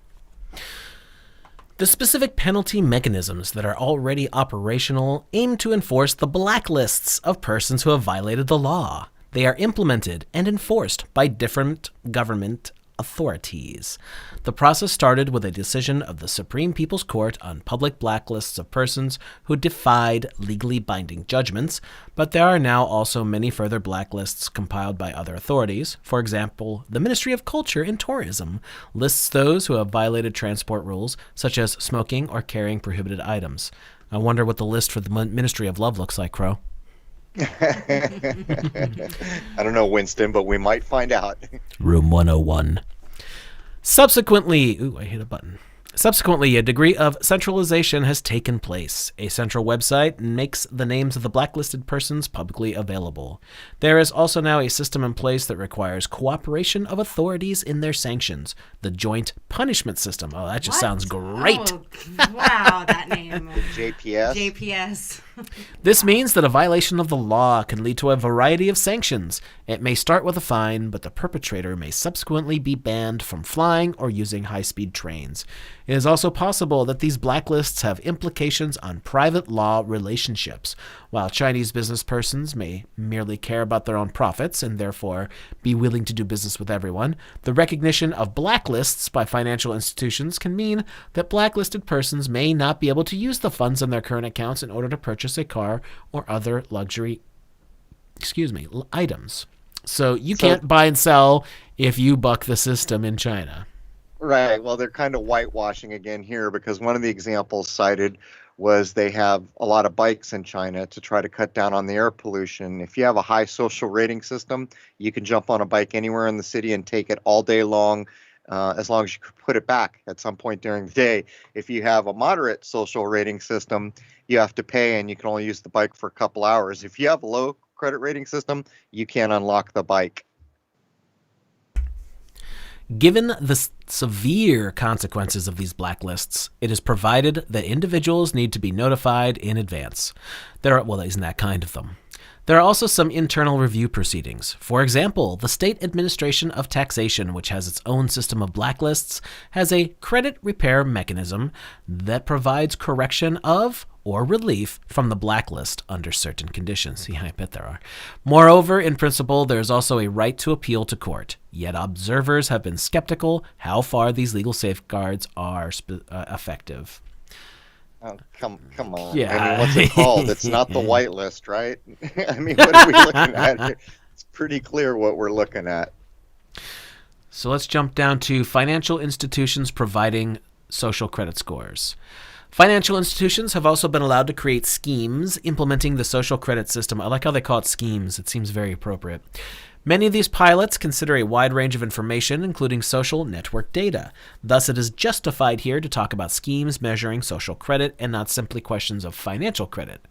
The specific penalty mechanisms that are already operational aim to enforce the blacklists of persons who have violated the law. They are implemented and enforced by different government authorities. The process started with a decision of the Supreme People's Court on public blacklists of persons who defied legally binding judgments, but there are now also many further blacklists compiled by other authorities. For example, the Ministry of Culture and Tourism lists those who have violated transport rules, such as smoking or carrying prohibited items. I wonder what the list for the Ministry of Love looks like, Crow. I don't know, Winston, but we might find out. Room 101. Subsequently, I hit a button. Subsequently, a degree of centralization has taken place. A central website makes the names of the blacklisted persons publicly available. There is also now a system in place that requires cooperation of authorities in their sanctions. The Joint Punishment System. Oh, that just sounds great. Oh, wow, that name. JPS? JPS. This means that a violation of the law can lead to a variety of sanctions. It may start with a fine, but the perpetrator may subsequently be banned from flying or using high-speed trains. It is also possible that these blacklists have implications on private law relationships. While Chinese business persons may merely care about their own profits and therefore be willing to do business with everyone, the recognition of blacklists by financial institutions can mean that blacklisted persons may not be able to use the funds in their current accounts in order to purchase a car or other luxury items. So you can't buy and sell if you buck the system in China. Right. Well, they're kind of whitewashing again here, because one of the examples cited was they have a lot of bikes in China to try to cut down on the air pollution. If you have a high social rating system, you can jump on a bike anywhere in the city and take it all day long, as long as you put it back at some point during the day. If you have a moderate social rating system, you have to pay and you can only use the bike for a couple hours. If you have a low credit rating system, you can't unlock the bike. Given the severe consequences of these blacklists, it is provided that individuals need to be notified in advance. Isn't that kind of them? There are also some internal review proceedings. For example, the State Administration of Taxation, which has its own system of blacklists, has a credit repair mechanism that provides correction of or relief from the blacklist under certain conditions. Yeah, I bet there are. Moreover, in principle, there is also a right to appeal to court. Yet observers have been skeptical how far these legal safeguards are effective. Oh, come on. Yeah. I mean, what's it called? It's not the whitelist, right? I mean, what are we looking at here? It's pretty clear what we're looking at. So let's jump down to financial institutions providing social credit scores. Financial institutions have also been allowed to create schemes implementing the social credit system. I like how they call it schemes. It seems very appropriate. Many of these pilots consider a wide range of information, including social network data. Thus, it is justified here to talk about schemes measuring social credit and not simply questions of financial credit.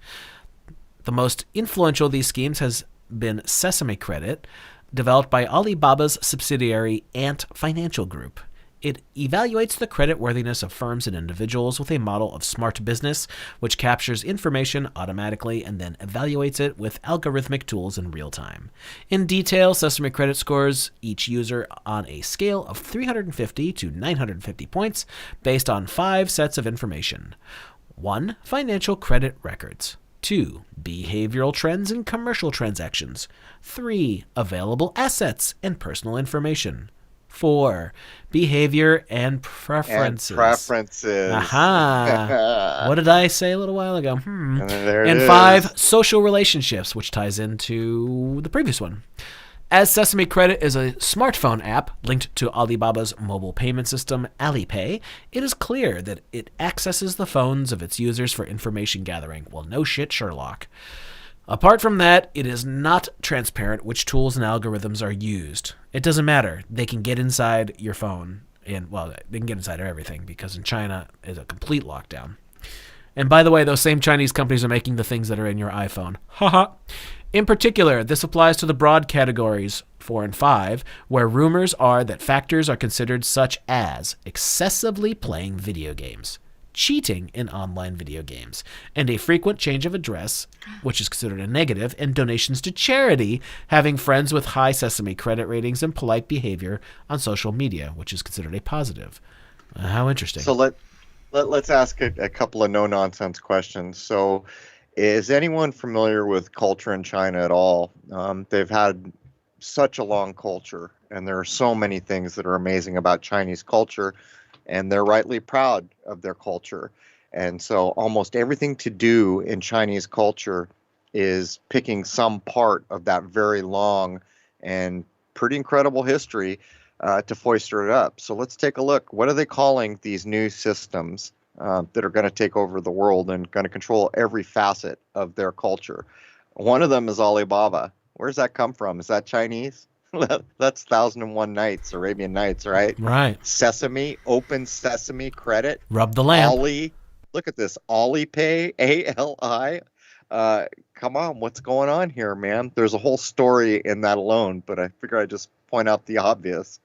The most influential of these schemes has been Sesame Credit, developed by Alibaba's subsidiary Ant Financial Group. It evaluates the creditworthiness of firms and individuals with a model of smart business, which captures information automatically and then evaluates it with algorithmic tools in real time. In detail, Sesame Credit scores each user on a scale of 350 to 950 points based on 5 sets of information. 1. Financial credit records. 2. Behavioral trends in commercial transactions. 3. Available assets and personal information. 4. Behavior and preferences. Aha. What did I say a little while ago? And 5. Social relationships, which ties into the previous one. As Sesame Credit is a smartphone app linked to Alibaba's mobile payment system, Alipay, it is clear that it accesses the phones of its users for information gathering. Well, no shit, Sherlock. Apart from that, it is not transparent which tools and algorithms are used. It doesn't matter. They can get inside your phone, and, well, they can get inside everything, because in China is a complete lockdown. And by the way, those same Chinese companies are making the things that are in your iPhone. Haha. In particular, this applies to the broad categories 4 and 5, where rumors are that factors are considered such as excessively playing video games, cheating in online video games, and a frequent change of address, which is considered a negative, and donations to charity, having friends with high Sesame credit ratings and polite behavior on social media, which is considered a positive. How interesting. So let's ask a couple of no-nonsense questions. So is anyone familiar with culture in China at all? They've had such a long culture. And there are so many things that are amazing about Chinese culture, and they're rightly proud of their culture. And so almost everything to do in Chinese culture is picking some part of that very long and pretty incredible history to foister it up. So let's take a look. What are they calling these new systems that are going to take over the world and going to control every facet of their culture? One of them is Alibaba. Where does that come from? Is that Chinese? That's 1001 Nights, Arabian Nights, right? Right. Sesame, open sesame credit. Rub the lamp. Look at this. Alipay, ALI. Come on, what's going on here, man? There's a whole story in that alone, but I figure I'd just point out the obvious.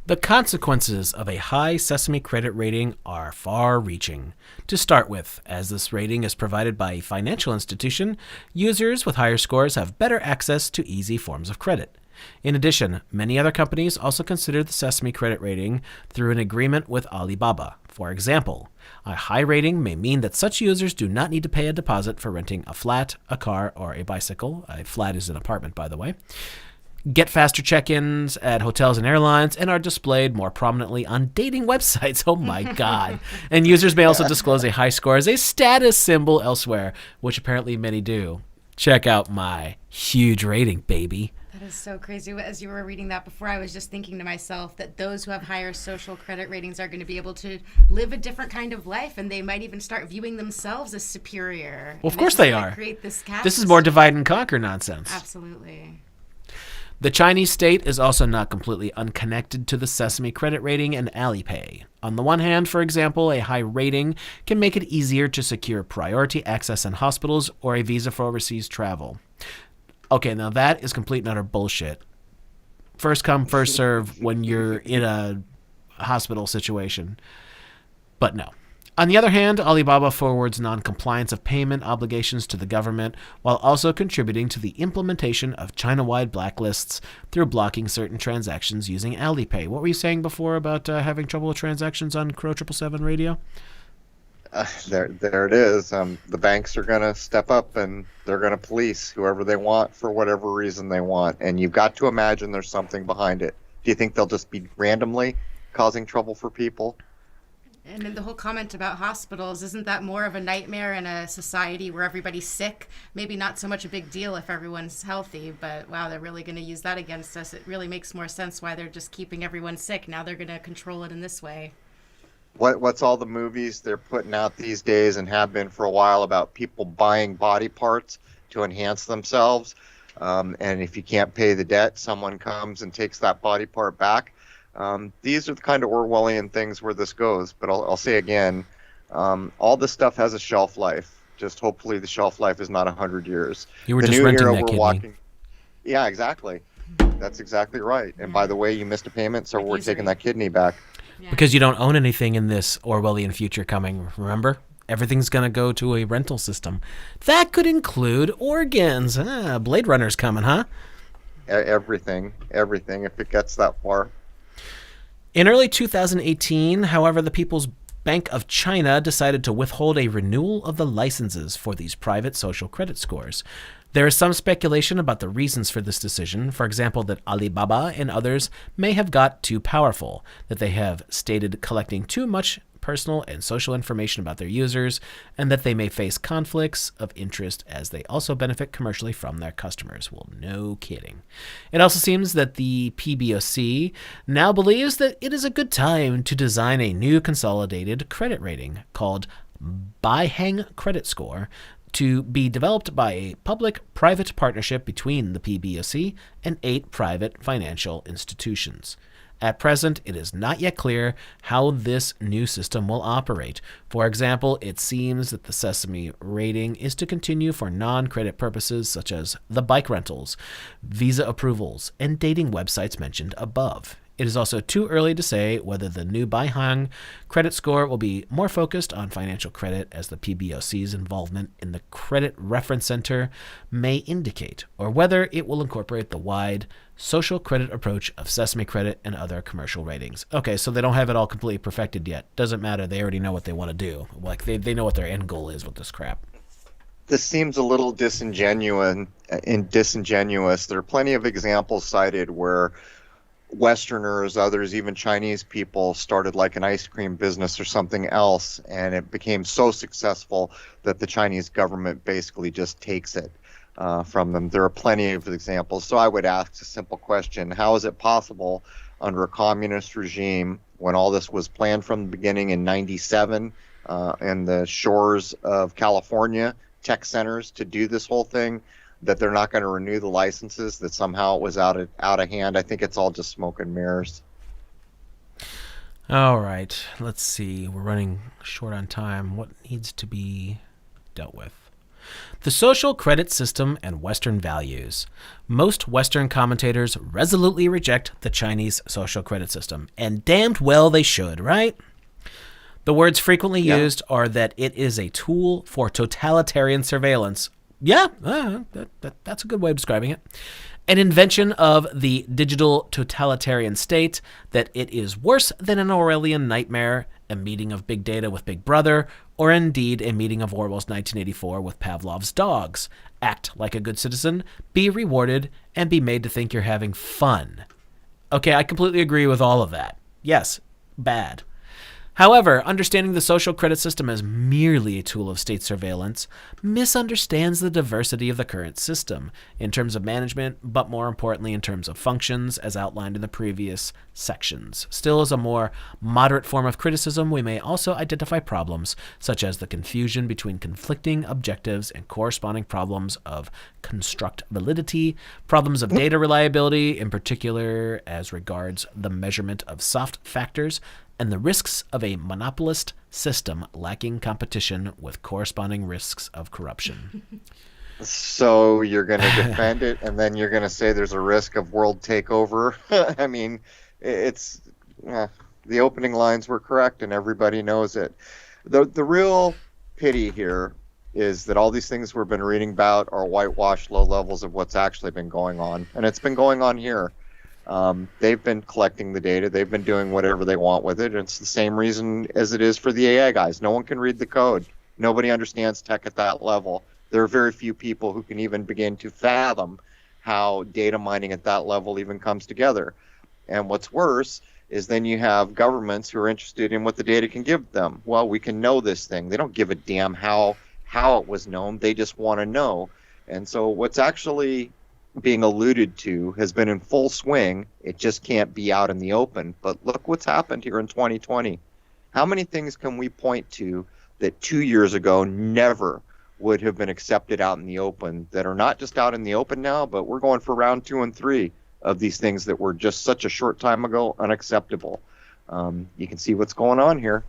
The consequences of a high Sesame credit rating are far-reaching. To start with, as this rating is provided by a financial institution, users with higher scores have better access to easy forms of credit. In addition, many other companies also consider the Sesame credit rating through an agreement with Alibaba. For example, a high rating may mean that such users do not need to pay a deposit for renting a flat, a car, or a bicycle. A flat is an apartment, by the way. Get faster check-ins at hotels and airlines, and are displayed more prominently on dating websites. Oh my God. And users may also disclose a high score as a status symbol elsewhere, which apparently many do. Check out my huge rating, baby. That is so crazy. As you were reading that before, I was just thinking to myself that those who have higher social credit ratings are going to be able to live a different kind of life, and they might even start viewing themselves as superior. Well, of course they are. Create this is more divide and conquer nonsense. Absolutely. The Chinese state is also not completely unconnected to the Sesame credit rating and Alipay. On the one hand, for example, a high rating can make it easier to secure priority access in hospitals or a visa for overseas travel. Okay, now that is complete and utter bullshit. First come, first serve when you're in a hospital situation. But no. On the other hand, Alibaba forwards non-compliance of payment obligations to the government while also contributing to the implementation of China-wide blacklists through blocking certain transactions using Alipay. What were you saying before about having trouble with transactions on Crow 777 radio? There it is. The banks are going to step up and they're going to police whoever they want for whatever reason they want. And you've got to imagine there's something behind it. Do you think they'll just be randomly causing trouble for people? And then the whole comment about hospitals, isn't that more of a nightmare in a society where everybody's sick? Maybe not so much a big deal if everyone's healthy, but wow, they're really going to use that against us. It really makes more sense why they're just keeping everyone sick. Now they're going to control it in this way. What's all the movies they're putting out these days and have been for a while about people buying body parts to enhance themselves? And if you can't pay the debt, someone comes and takes that body part back. These are the kind of Orwellian things where this goes. But I'll say again, all this stuff has a shelf life. Just hopefully the shelf life is not 100 years. You were just renting that kidney. Yeah, exactly. That's exactly right. And by the way, you missed a payment, so we're taking that kidney back. Yeah. Because you don't own anything in this Orwellian future coming, remember? Everything's going to go to a rental system. That could include organs. Blade Runner's coming, huh? Everything, if it gets that far. In early 2018, however, the People's Bank of China decided to withhold a renewal of the licenses for these private social credit scores. There is some speculation about the reasons for this decision, for example, that Alibaba and others may have got too powerful, that they have stated collecting too much personal and social information about their users, and that they may face conflicts of interest as they also benefit commercially from their customers. Well, no kidding. It also seems that the PBOC now believes that it is a good time to design a new consolidated credit rating called Beihang Credit Score to be developed by a public-private partnership between the PBOC and 8 private financial institutions. At present, it is not yet clear how this new system will operate. For example, it seems that the Sesame rating is to continue for non-credit purposes such as the bike rentals, visa approvals, and dating websites mentioned above. It is also too early to say whether the new Beihang credit score will be more focused on financial credit, as the PBOC's involvement in the Credit Reference Center may indicate, or whether it will incorporate the wide social credit approach of Sesame credit and other commercial ratings. Okay, so they don't have it all completely perfected yet. Doesn't matter. They already know what they want to do. Like they know what their end goal is with this crap. this seems a little disingenuous. There are plenty of examples cited where Westerners, others, even Chinese people started like an ice cream business or something else, and it became so successful that the Chinese government basically just takes it from them. There are plenty of examples. So I would ask a simple question: how is it possible under a communist regime, when all this was planned from the beginning in '97, and the shores of California, tech centers, to do this whole thing, that they're not going to renew the licenses, that somehow it was out of hand? I think it's all just smoke and mirrors. All right, let's see. We're running short on time. What needs to be dealt with? The social credit system and Western values. Most Western commentators resolutely reject the Chinese social credit system, and damned well they should, right? The words frequently used are that it is a tool for totalitarian surveillance. Yeah, that's a good way of describing it. An invention of the digital totalitarian state, that it is worse than an Orwellian nightmare, a meeting of big data with Big Brother, or indeed a meeting of Orwell's 1984 with Pavlov's dogs. Act like a good citizen, be rewarded, and be made to think you're having fun. Okay, I completely agree with all of that. Yes, bad. However, understanding the social credit system as merely a tool of state surveillance misunderstands the diversity of the current system in terms of management, but more importantly in terms of functions, as outlined in the previous sections. Still, as a more moderate form of criticism, we may also identify problems such as the confusion between conflicting objectives and corresponding problems of construct validity, problems of data reliability, in particular as regards the measurement of soft factors, and the risks of a monopolist system lacking competition with corresponding risks of corruption. So you're going to defend it, and then you're going to say there's a risk of world takeover? I mean, it's the opening lines were correct, and everybody knows it. The real pity here is that all these things we've been reading about are whitewashed low levels of what's actually been going on, and it's been going on here. They've been collecting the data. They've been doing whatever they want with it. It's the same reason as it is for the AI guys. No one can read the code. Nobody understands tech at that level. There are very few people who can even begin to fathom how data mining at that level even comes together. And what's worse is then you have governments who are interested in what the data can give them. Well, we can know this thing. They don't give a damn how it was known. They just want to know. And so what's actually being alluded to has been in full swing. It just can't be out in the open. But look what's happened here in 2020. How many things can we point to that 2 years ago never would have been accepted out in the open, that are not just out in the open now, but we're going for round 2 and 3 of these things that were just such a short time ago unacceptable? You can see what's going on here.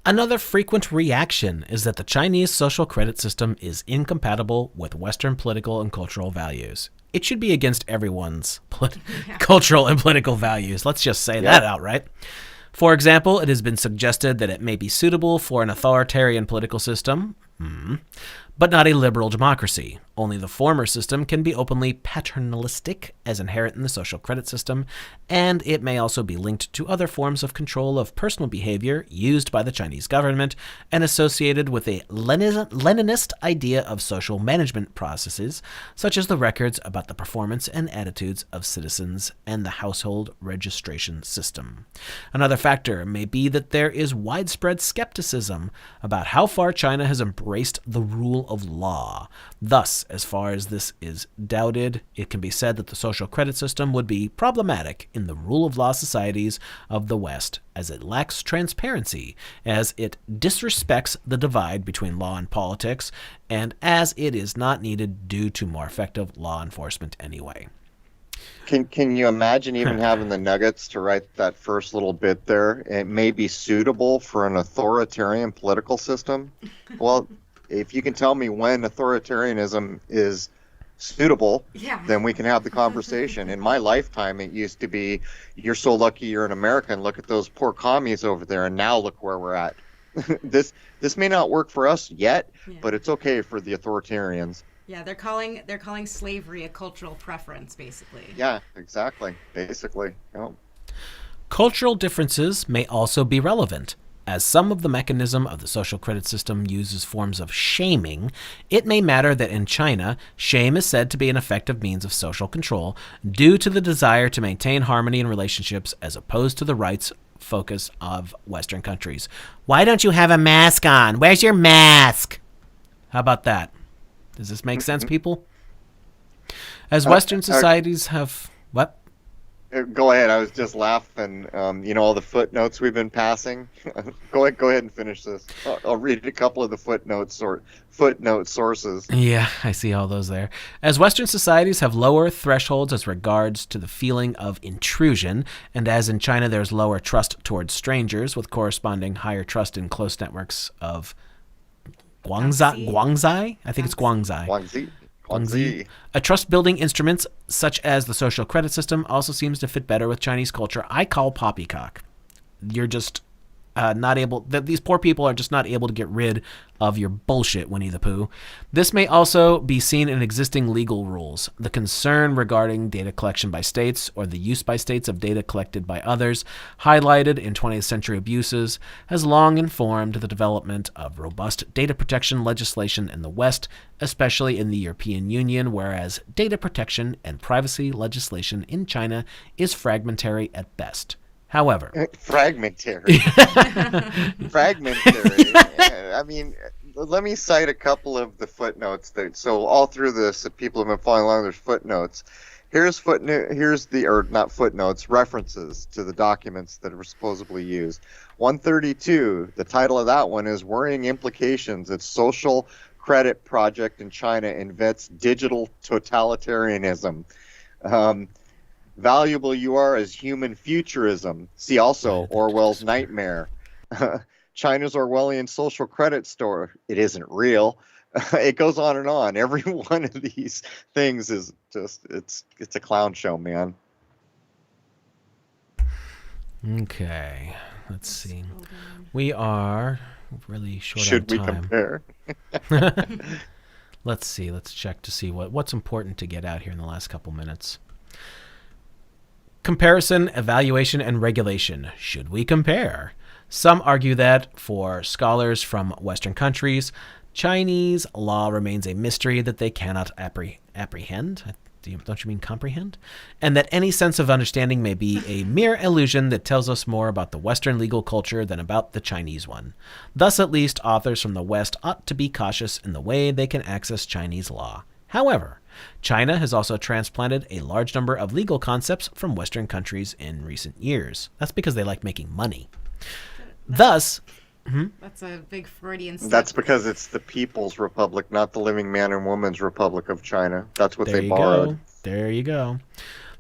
Another frequent reaction is that the Chinese social credit system is incompatible with Western political and cultural values. It should be against everyone's cultural and political values. Let's just say that outright. For example, it has been suggested that it may be suitable for an authoritarian political system, but not a liberal democracy. Only the former system can be openly paternalistic, as inherent in the social credit system, and it may also be linked to other forms of control of personal behavior used by the Chinese government and associated with a Leninist idea of social management processes, such as the records about the performance and attitudes of citizens and the household registration system. Another factor may be that there is widespread skepticism about how far China has embraced the rule of law. Thus, as far as this is doubted, it can be said that the social credit system would be problematic in the rule of law societies of the West, as it lacks transparency, as it disrespects the divide between law and politics, and as it is not needed due to more effective law enforcement anyway. Can you imagine even having the nuggets to write that first little bit there? It may be suitable for an authoritarian political system. Well, if you can tell me when authoritarianism is suitable, then we can have the conversation. In my lifetime, it used to be, you're so lucky you're an American. Look at those poor commies over there, and now look where we're at. This may not work for us yet, but it's okay for the authoritarians. Yeah, they're calling slavery a cultural preference, basically. Yeah, exactly. Basically. Cultural differences may also be relevant. As some of the mechanism of the social credit system uses forms of shaming, it may matter that in China, shame is said to be an effective means of social control due to the desire to maintain harmony in relationships as opposed to the rights focus of Western countries. Why don't you have a mask on? Where's your mask? How about that? Does this make sense, people? As Western societies have... What? Go ahead. I was just laughing. All the footnotes we've been passing. Go ahead and finish this. I'll read a couple of the footnote sources. Yeah, I see all those there. As Western societies have lower thresholds as regards to the feeling of intrusion, and as in China there's lower trust towards strangers with corresponding higher trust in close networks of Guangzai? I think it's Guangzai. Guangxi. A trust-building instruments such as the social credit system also seems to fit better with Chinese culture. I call poppycock. You're just not able... These poor people are just not able to get rid of your bullshit, Winnie the Pooh. This may also be seen in existing legal rules. The concern regarding data collection by states or the use by states of data collected by others, highlighted in 20th century abuses, has long informed the development of robust data protection legislation in the West, especially in the European Union, whereas data protection and privacy legislation in China is fragmentary at best. However, fragmentary. I mean, let me cite a couple of the footnotes. So all through this, if people have been following along, there's footnotes. References to the documents that were supposedly used. 132, the title of that one is Worrying Implications. Its social credit project in China invents digital totalitarianism. Valuable you are as human futurism. See also Orwell's Nightmare. China's Orwellian social credit store. It isn't real. It goes on and on. Every one of these things is just, it's a clown show, man. Okay. Let's see. We are really short Should on time. we compare? Let's see. Let's check to see what's important to get out here in the last couple minutes. Comparison, evaluation, and regulation. Should we compare? Some argue that, for scholars from Western countries, Chinese law remains a mystery that they cannot apprehend. Don't you mean comprehend? And that any sense of understanding may be a mere illusion that tells us more about the Western legal culture than about the Chinese one. Thus, at least, authors from the West ought to be cautious in the way they can access Chinese law. However, China has also transplanted a large number of legal concepts from Western countries in recent years. That's because they like making money. Thus... That's a big Freudian step. That's because it's the People's Republic, not the Living Man and Woman's Republic of China. That's what they borrowed. There you go.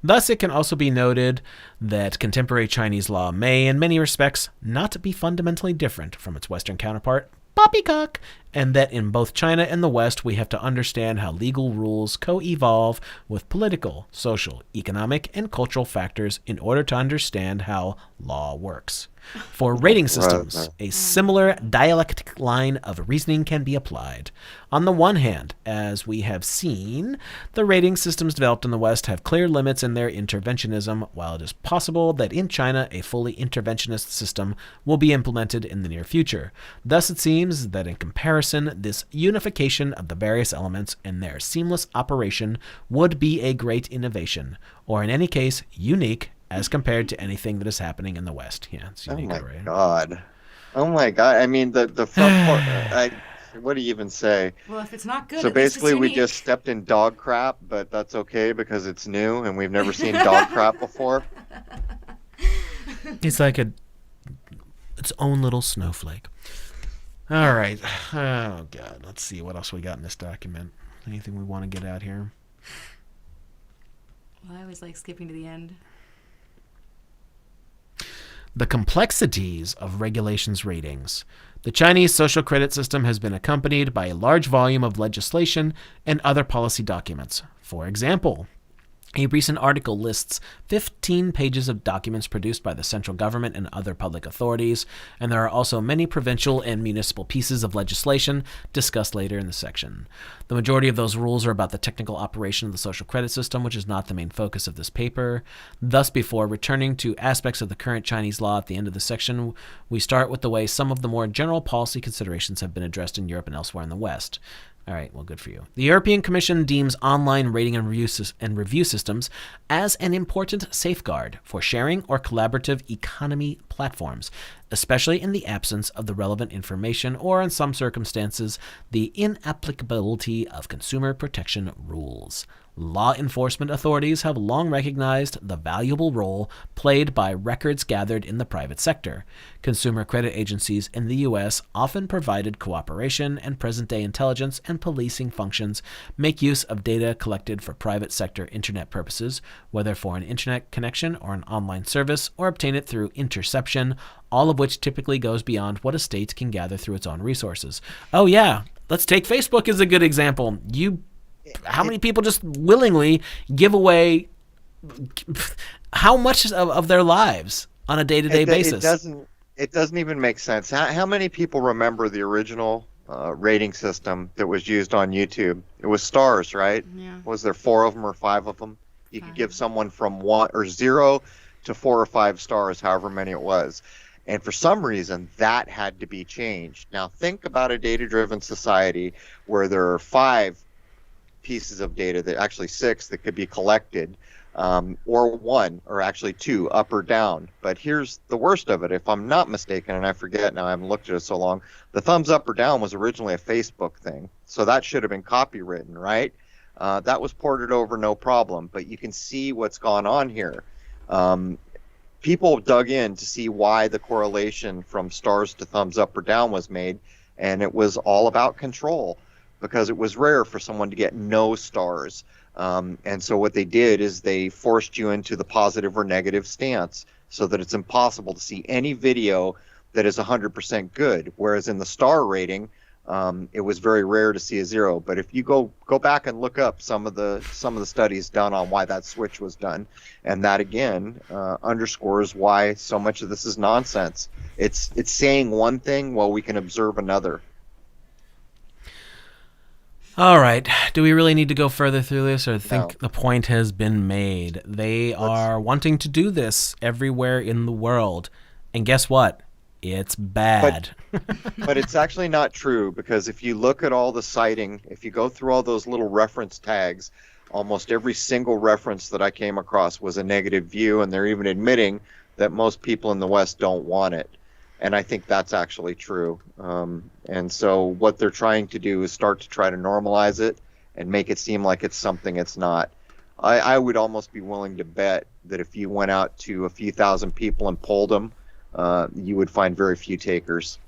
Thus, it can also be noted that contemporary Chinese law may, in many respects, not be fundamentally different from its Western counterpart, poppycock, and that in both China and the West we have to understand how legal rules co-evolve with political, social, economic, and cultural factors in order to understand how law works. For rating systems, a similar dialectic line of reasoning can be applied. On the one hand, as we have seen, the rating systems developed in the West have clear limits in their interventionism, while it is possible that in China a fully interventionist system will be implemented in the near future. Thus it seems that in comparison, this unification of the various elements and their seamless operation would be a great innovation, or in any case, unique, as compared to anything that is happening in the West. Yeah, it's unique, right? Oh my God. I mean, the front part, what do you even say? Well, if it's not good, so basically we just stepped in dog crap, but that's okay because it's new and we've never seen dog crap before. It's like its own little snowflake. All right. Oh, God. Let's see what else we got in this document. Anything we want to get out here? Well, I always like skipping to the end. The complexities of regulations ratings. The Chinese social credit system has been accompanied by a large volume of legislation and other policy documents. For example, A recent article lists 15 pages of documents produced by the central government and other public authorities, and there are also many provincial and municipal pieces of legislation discussed later in the section. The majority of those rules are about the technical operation of the social credit system, which is not the main focus of this paper. Thus, before returning to aspects of the current Chinese law at the end of the section, we start with the way some of the more general policy considerations have been addressed in Europe and elsewhere in the West. All right, well, good for you. The European Commission deems online rating and review systems as an important safeguard for sharing or collaborative economy platforms, especially in the absence of the relevant information or, in some circumstances, the inapplicability of consumer protection rules. Law enforcement authorities have long recognized the valuable role played by records gathered in the private sector. Consumer credit agencies in the U.S. often provided cooperation and present-day intelligence and policing functions, make use of data collected for private sector internet purposes, whether for an internet connection or an online service, or obtain it through interception, all of which typically goes beyond what a state can gather through its own resources. Oh yeah, let's take Facebook as a good example. How many people just willingly give away how much of their lives on a day-to-day basis? It doesn't even make sense. How many people remember the original rating system that was used on YouTube? It was stars, right? Yeah. Was there 4 of them or 5 of them? You could give someone from 1 or 0 to 4 or 5 stars, however many it was. And for some reason, that had to be changed. Now, think about a data-driven society where there are 5 pieces of data, that actually 6 that could be collected, or 1 or actually 2, up or down. But here's the worst of it. If I'm not mistaken, and I forget now, I haven't looked at it so long, the thumbs up or down was originally a Facebook thing. So that should have been copywritten, right? That was ported over, no problem. But you can see what's gone on here. People dug in to see why the correlation from stars to thumbs up or down was made, and it was all about control, because it was rare for someone to get no stars. And so what they did is they forced you into the positive or negative stance so that it's impossible to see any video that is 100% good. Whereas in the star rating, it was very rare to see a 0. But if you go back and look up some of the studies done on why that switch was done, and that again underscores why so much of this is nonsense. It's saying one thing while we can observe another. All right. Do we really need to go further through this, or think the point has been made? They are wanting to do this everywhere in the world. And guess what? It's bad. But it's actually not true, because if you look at all the citing, if you go through all those little reference tags, almost every single reference that I came across was a negative view, and they're even admitting that most people in the West don't want it. And I think that's actually true. And so what they're trying to do is start to try to normalize it and make it seem like it's something it's not. I would almost be willing to bet that if you went out to a few thousand people and polled them, you would find very few takers.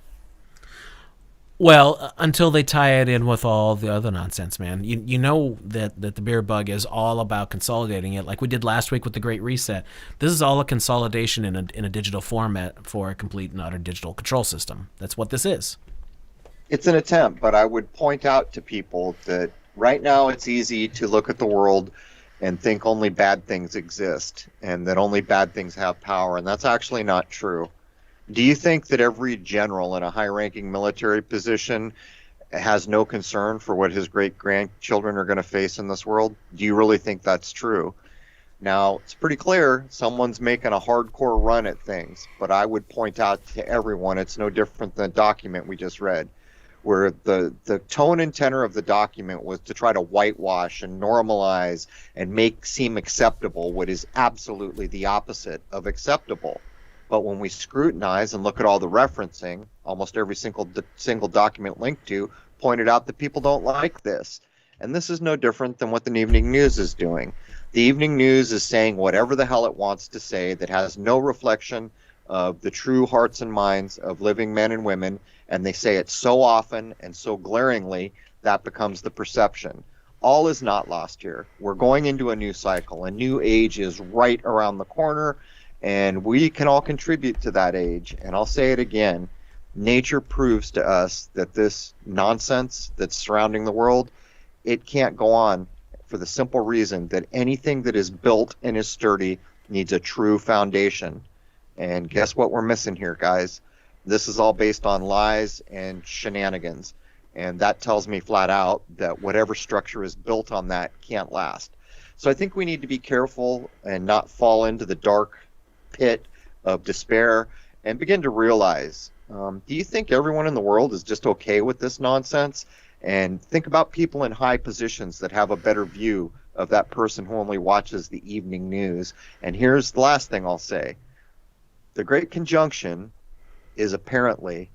Well, until they tie it in with all the other nonsense, man. You know that the beer bug is all about consolidating it, like we did last week with the Great Reset. This is all a consolidation in a digital format for a complete and utter digital control system. That's what this is. It's an attempt, but I would point out to people that right now it's easy to look at the world and think only bad things exist and that only bad things have power, and that's actually not true. Do you think that every general in a high-ranking military position has no concern for what his great-grandchildren are going to face in this world? Do you really think that's true? Now, it's pretty clear someone's making a hardcore run at things, but I would point out to everyone it's no different than the document we just read, where the tone and tenor of the document was to try to whitewash and normalize and make seem acceptable what is absolutely the opposite of acceptable. But when we scrutinize and look at all the referencing, almost every single document linked to pointed out that people don't like this. And this is no different than what the evening news is doing. The evening news is saying whatever the hell it wants to say that has no reflection of the true hearts and minds of living men and women, and they say it so often and so glaringly that becomes the perception. All is not lost here. We're going into a new cycle. A new age is right around the corner, and we can all contribute to that age. And I'll say it again, nature proves to us that this nonsense that's surrounding the world, it can't go on for the simple reason that anything that is built and is sturdy needs a true foundation. And guess what we're missing here, guys? This is all based on lies and shenanigans. And that tells me flat out that whatever structure is built on that can't last. So I think we need to be careful and not fall into the dark pit of despair and begin to realize, do you think everyone in the world is just okay with this nonsense? And think about people in high positions that have a better view of that person who only watches the evening news. And here's the last thing I'll say. The Great Conjunction is apparently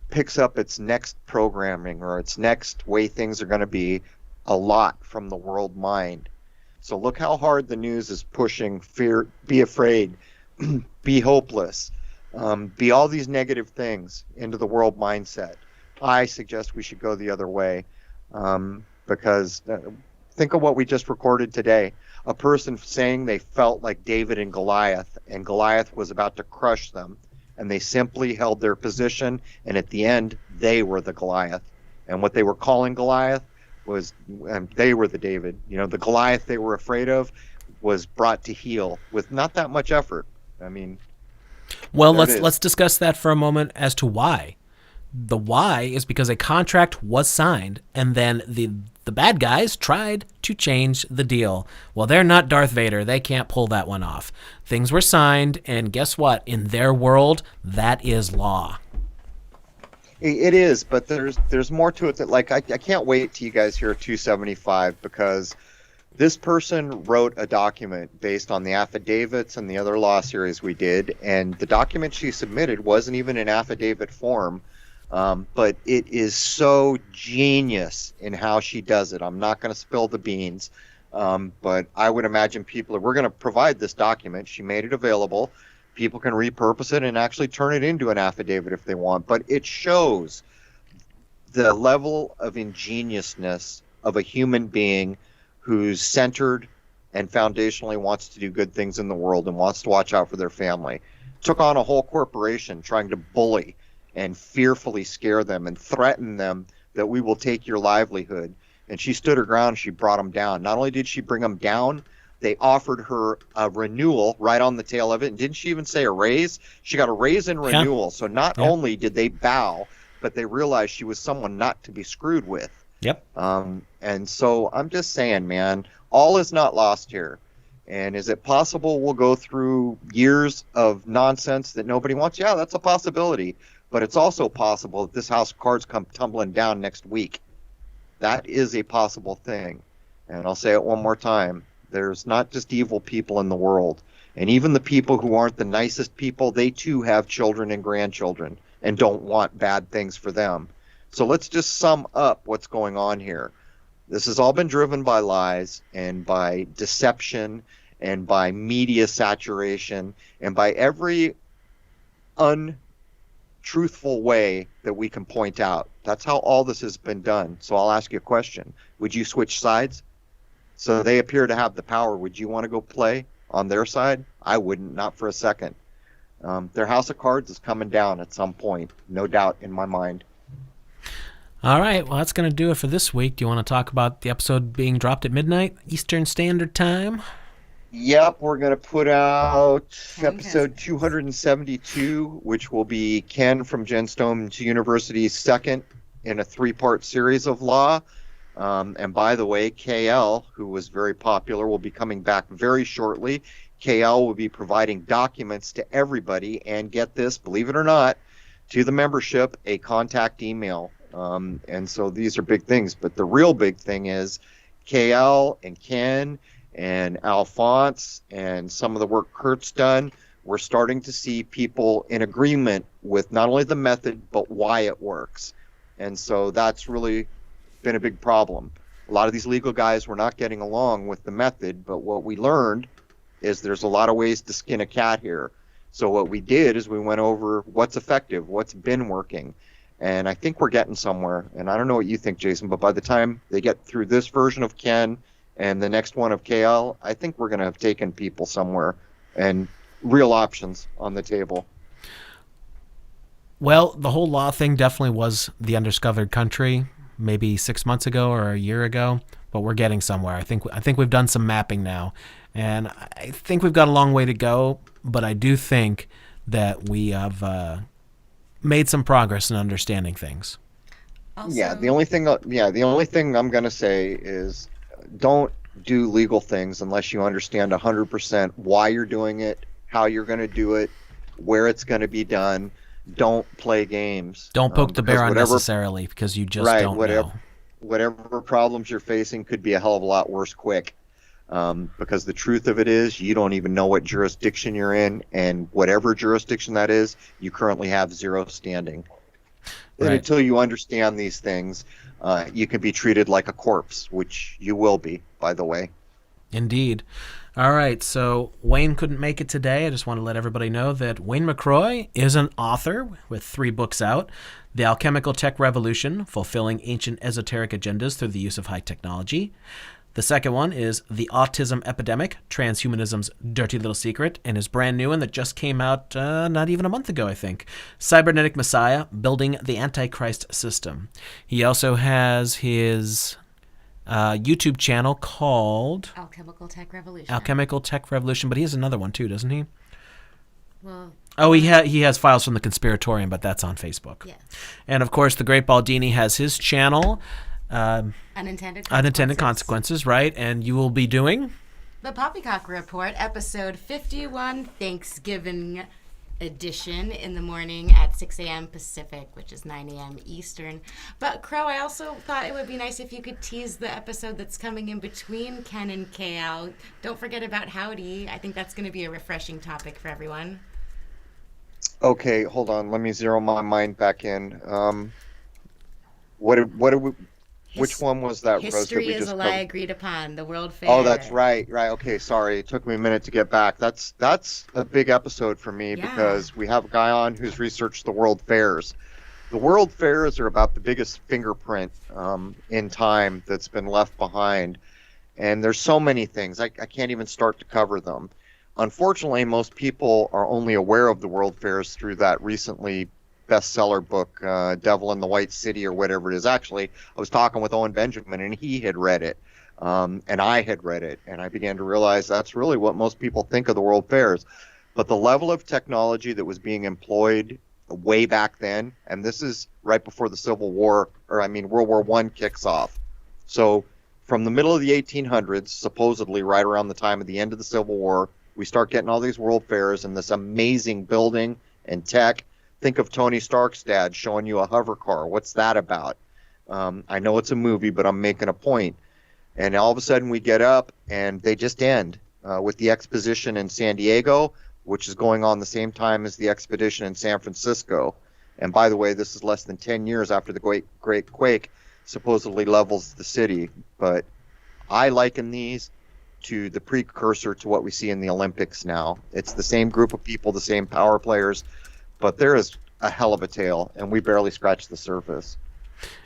picks up its next programming or its next way things are going to be a lot from the world mind. So look how hard the news is pushing fear, be afraid, be hopeless, be all these negative things into the world mindset. I suggest we should go the other way, because think of what we just recorded today. A person saying they felt like David and Goliath was about to crush them, and they simply held their position, and at the end, they were the Goliath. And what they were calling Goliath was, they were the David. You know, the Goliath they were afraid of was brought to heel with not that much effort. I mean, well, let's discuss that for a moment as to why. The why is because a contract was signed, and then the bad guys tried to change the deal. Well, they're not Darth Vader. They can't pull that one off. Things were signed, and guess what? In their world, that is law. It is, but there's more to it. That, like, I can't wait till you guys hear 275, because this person wrote a document based on the affidavits and the other law series we did, and the document she submitted wasn't even in affidavit form. But it is so genius in how she does it. I'm not going to spill the beans, but I would imagine we're going to provide this document. She made it available. People can repurpose it and actually turn it into an affidavit if they want. But it shows the level of ingeniousness of a human being who's centered and foundationally wants to do good things in the world and wants to watch out for their family. Took on a whole corporation trying to bully and fearfully scare them and threaten them that we will take your livelihood. And she stood her ground. She brought them down. Not only did she bring them down, they offered her a renewal right on the tail of it. And didn't she even say a raise? She got a raise and renewal. So not only did they bow, but they realized she was someone not to be screwed with. Yep. And so I'm just saying, man, all is not lost here. And is it possible we'll go through years of nonsense that nobody wants? Yeah, that's a possibility. But it's also possible that this house of cards come tumbling down next week. That is a possible thing. And I'll say it one more time. There's not just evil people in the world. And even the people who aren't the nicest people, they too have children and grandchildren and don't want bad things for them. So let's just sum up what's going on here. This has all been driven by lies and by deception and by media saturation and by every untruthful way that we can point out. That's how all this has been done. So I'll ask you a question. Would you switch sides? So they appear to have the power. Would you want to go play on their side? I wouldn't, not for a second. Their house of cards is coming down at some point, no doubt in my mind. All right, well, that's going to do it for this week. Do you want to talk about the episode being dropped at midnight, Eastern Standard Time? Yep, we're going to put out episode 272, which will be Ken from Genstone University's second in a 3-part series of law. And by the way, KL, who was very popular, will be coming back very shortly. KL will be providing documents to everybody, and get this, believe it or not, to the membership, a contact email. And so these are big things. But the real big thing is KL and Ken and Alphonse and some of the work Kurt's done. We're starting to see people in agreement with not only the method, but why it works. And so that's really been a big problem. A lot of these legal guys were not getting along with the method, but what we learned is there's a lot of ways to skin a cat here. So what we did is we went over what's effective, what's been working. And I think we're getting somewhere. And I don't know what you think, Jason, but by the time they get through this version of Ken and the next one of KL, I think we're going to have taken people somewhere and real options on the table. Well, the whole law thing definitely was the undiscovered country maybe 6 months ago or a year ago. but we're getting somewhere. I think we've done some mapping now, and I think we've got a long way to go, but I do think that we have made some progress in understanding things. Also, the only thing I'm going to say is don't do legal things unless you understand 100% why you're doing it, how you're going to do it, where it's going to be done. Don't play games. Don't poke the bear unnecessarily, because you just don't know. Whatever problems you're facing could be a hell of a lot worse quick. Because the truth of it is, you don't even know what jurisdiction you're in, and whatever jurisdiction that is, you currently have zero standing. Right. And until you understand these things, you can be treated like a corpse, which you will be, by the way. Indeed. All right, so Wayne couldn't make it today. I just want to let everybody know that Wayne McCroy is an author with 3 books out: The Alchemical Tech Revolution, Fulfilling Ancient Esoteric Agendas Through the Use of High Technology. The second one is The Autism Epidemic, Transhumanism's Dirty Little Secret, and his brand new one that just came out not even a month ago, I think, Cybernetic Messiah, Building the Antichrist System. He also has his YouTube channel called Alchemical Tech Revolution. But he has another one too, doesn't he? Well, he has Files from the Conspiratorium, but that's on Facebook. Yes. And of course, the Great Baldini has his channel, Unintended Consequences, right? And you will be doing the Poppycock Report, episode 51, Thanksgiving edition, in the morning at 6 a.m. Pacific, which is 9 a.m. Eastern. But Crow, I also thought it would be nice if you could tease the episode that's coming in between Ken and KL. Don't forget about Howdy. I think that's going to be a refreshing topic for everyone. Okay, hold on. Let me zero my mind back in. Which one was that? History Rose, that is a lie agreed upon. The World Fair. Oh, that's right. Okay, sorry. It took me a minute to get back. That's a big episode for me because we have a guy on who's researched the World Fairs. The World Fairs are about the biggest fingerprint in time that's been left behind. And there's so many things. I can't even start to cover them. Unfortunately, most people are only aware of the World Fairs through that recently bestseller book, Devil in the White City, or whatever it is. Actually, I was talking with Owen Benjamin, and he had read it, and I had read it, and I began to realize that's really what most people think of the World Fairs. But the level of technology that was being employed way back then, and this is right before the Civil War, World War I kicks off. So from the middle of the 1800s, supposedly right around the time of the end of the Civil War, we start getting all these World Fairs and this amazing building and tech. Think of Tony Stark's dad showing you a hover car. What's that about? I know it's a movie, but I'm making a point. And all of a sudden we get up and they just end with the exposition in San Diego, which is going on the same time as the expedition in San Francisco. And by the way, this is less than 10 years after the Great Quake supposedly levels the city. But I liken these to the precursor to what we see in the Olympics now. It's the same group of people, the same power players, but there is a hell of a tale, and we barely scratched the surface.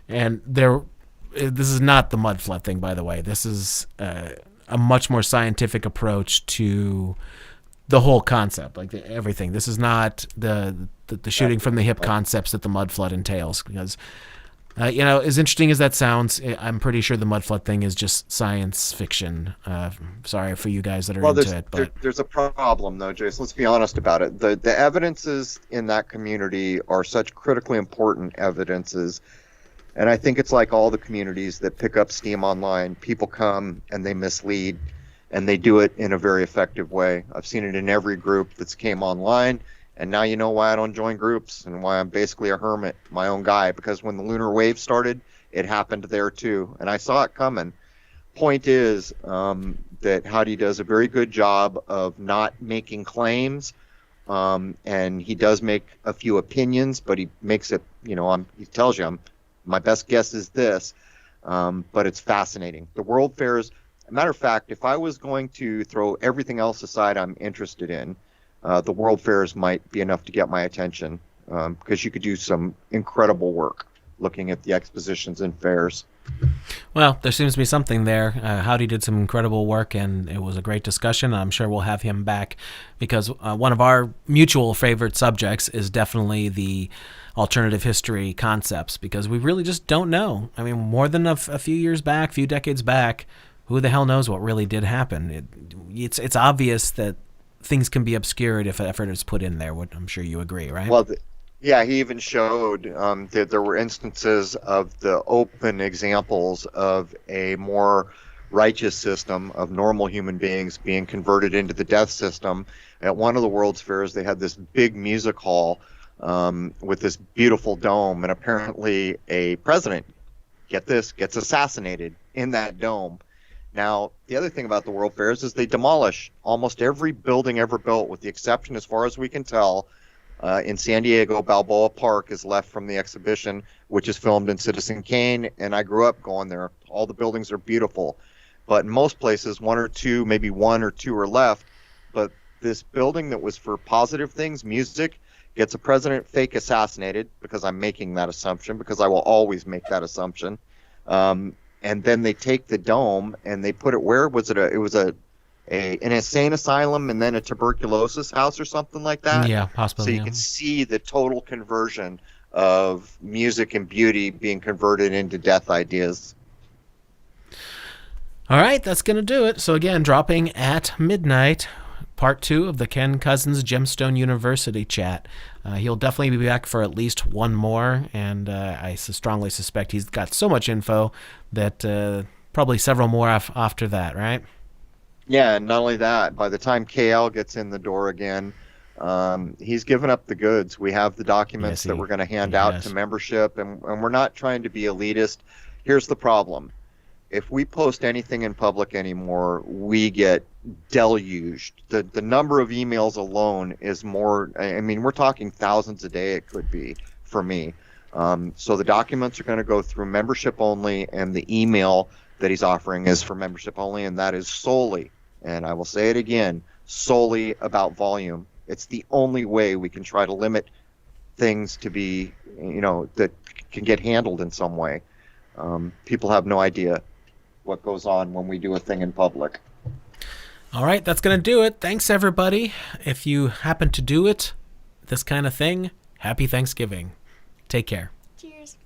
And this is not the mud flood thing, by the way. This is a much more scientific approach to the whole concept, like everything. This is not the shooting from the hip concepts that the mud flood entails, because as interesting as that sounds, I'm pretty sure the mud flood thing is just science fiction. Sorry for you guys that are into it, but there's a problem though, Jason. Let's be honest about it. The evidences in that community are such critically important evidences, and I think it's like all the communities that pick up steam online. People come and they mislead, and they do it in a very effective way. I've seen it in every group that's came online. And now you know why I don't join groups and why I'm basically a hermit, my own guy, because when the lunar wave started, it happened there too. And I saw it coming. Point is that Howdy does a very good job of not making claims. And he does make a few opinions, but he makes it, he tells you, my best guess is this. But it's fascinating. The World Fairs, matter of fact, if I was going to throw everything else aside I'm interested in, the World Fairs might be enough to get my attention, because you could do some incredible work looking at the expositions and fairs. Well, there seems to be something there. Howdy did some incredible work, and it was a great discussion. I'm sure we'll have him back, because one of our mutual favorite subjects is definitely the alternative history concepts, because we really just don't know. I mean, more than a few years back, few decades back, who the hell knows what really did happen? It's obvious that things can be obscured if effort is put in there. I'm sure you agree, right? Well, yeah, he even showed that there were instances of the open examples of a more righteous system of normal human beings being converted into the death system. At one of the World's Fairs, they had this big music hall with this beautiful dome, and apparently a president, get this, gets assassinated in that dome. Now, the other thing about the World Fairs is they demolish almost every building ever built, with the exception, as far as we can tell, in San Diego, Balboa Park is left from the exhibition, which is filmed in Citizen Kane, and I grew up going there. All the buildings are beautiful. But in most places, one or two, maybe one or two are left. But this building that was for positive things, music, gets a president fake assassinated, because I'm making that assumption, because I will always make that assumption. And then they take the dome and they put it, where was it? It was an insane asylum and then a tuberculosis house or something like that. Yeah, possibly. So you can see the total conversion of music and beauty being converted into death ideas. All right, that's going to do it. So again, dropping at midnight, part 2 of the Ken Cousins Gemstone University chat. He'll definitely be back for at least one more, and I strongly suspect he's got so much info that probably several more after that, right? Yeah, and not only that, by the time KL gets in the door again, he's given up the goods. We have the documents that we're going to hand out to membership, and we're not trying to be elitist. Here's the problem. If we post anything in public anymore, we get deluged. The number of emails alone is more, I mean, we're talking thousands a day it could be for me. So the documents are going to go through membership only, and the email that he's offering is for membership only, and that is solely, and I will say it again, solely about volume. It's the only way we can try to limit things to be, that can get handled in some way. People have no idea what goes on when we do a thing in public. All right, that's going to do it. Thanks, everybody. If you happen to do it, this kind of thing, happy Thanksgiving. Take care. Cheers.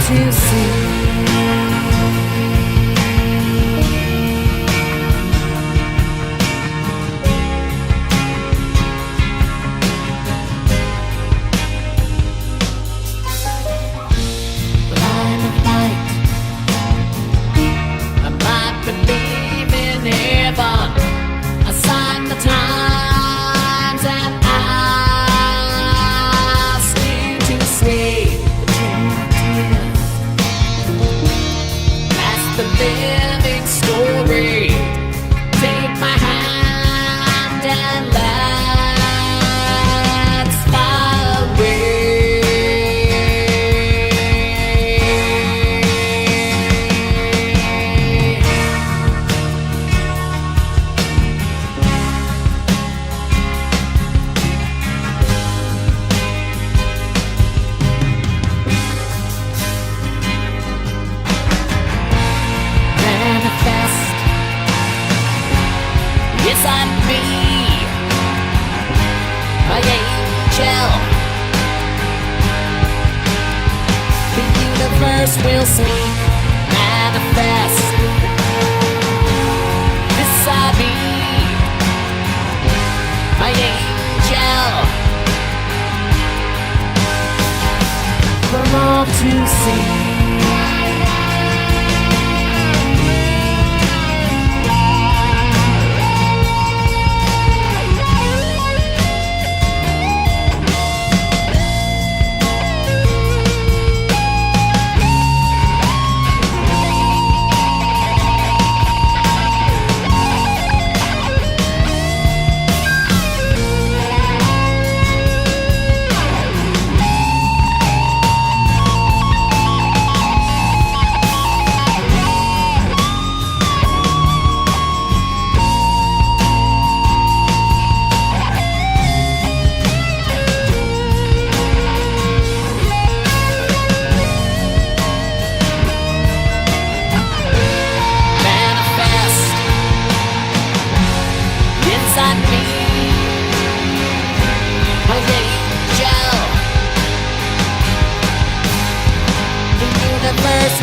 to see. Will speak, manifest beside me, my angel, for all to see.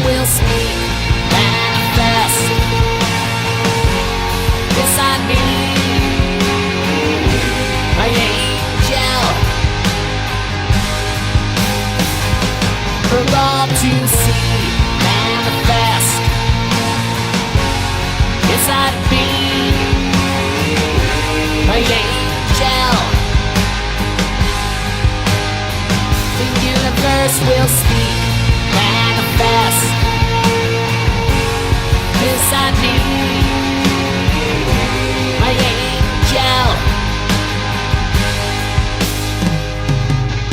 Will speak, manifest beside me, my angel, for all to see, manifest beside me, my angel, the universe will speak, manifest beside me, my angel,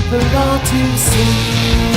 for all to see.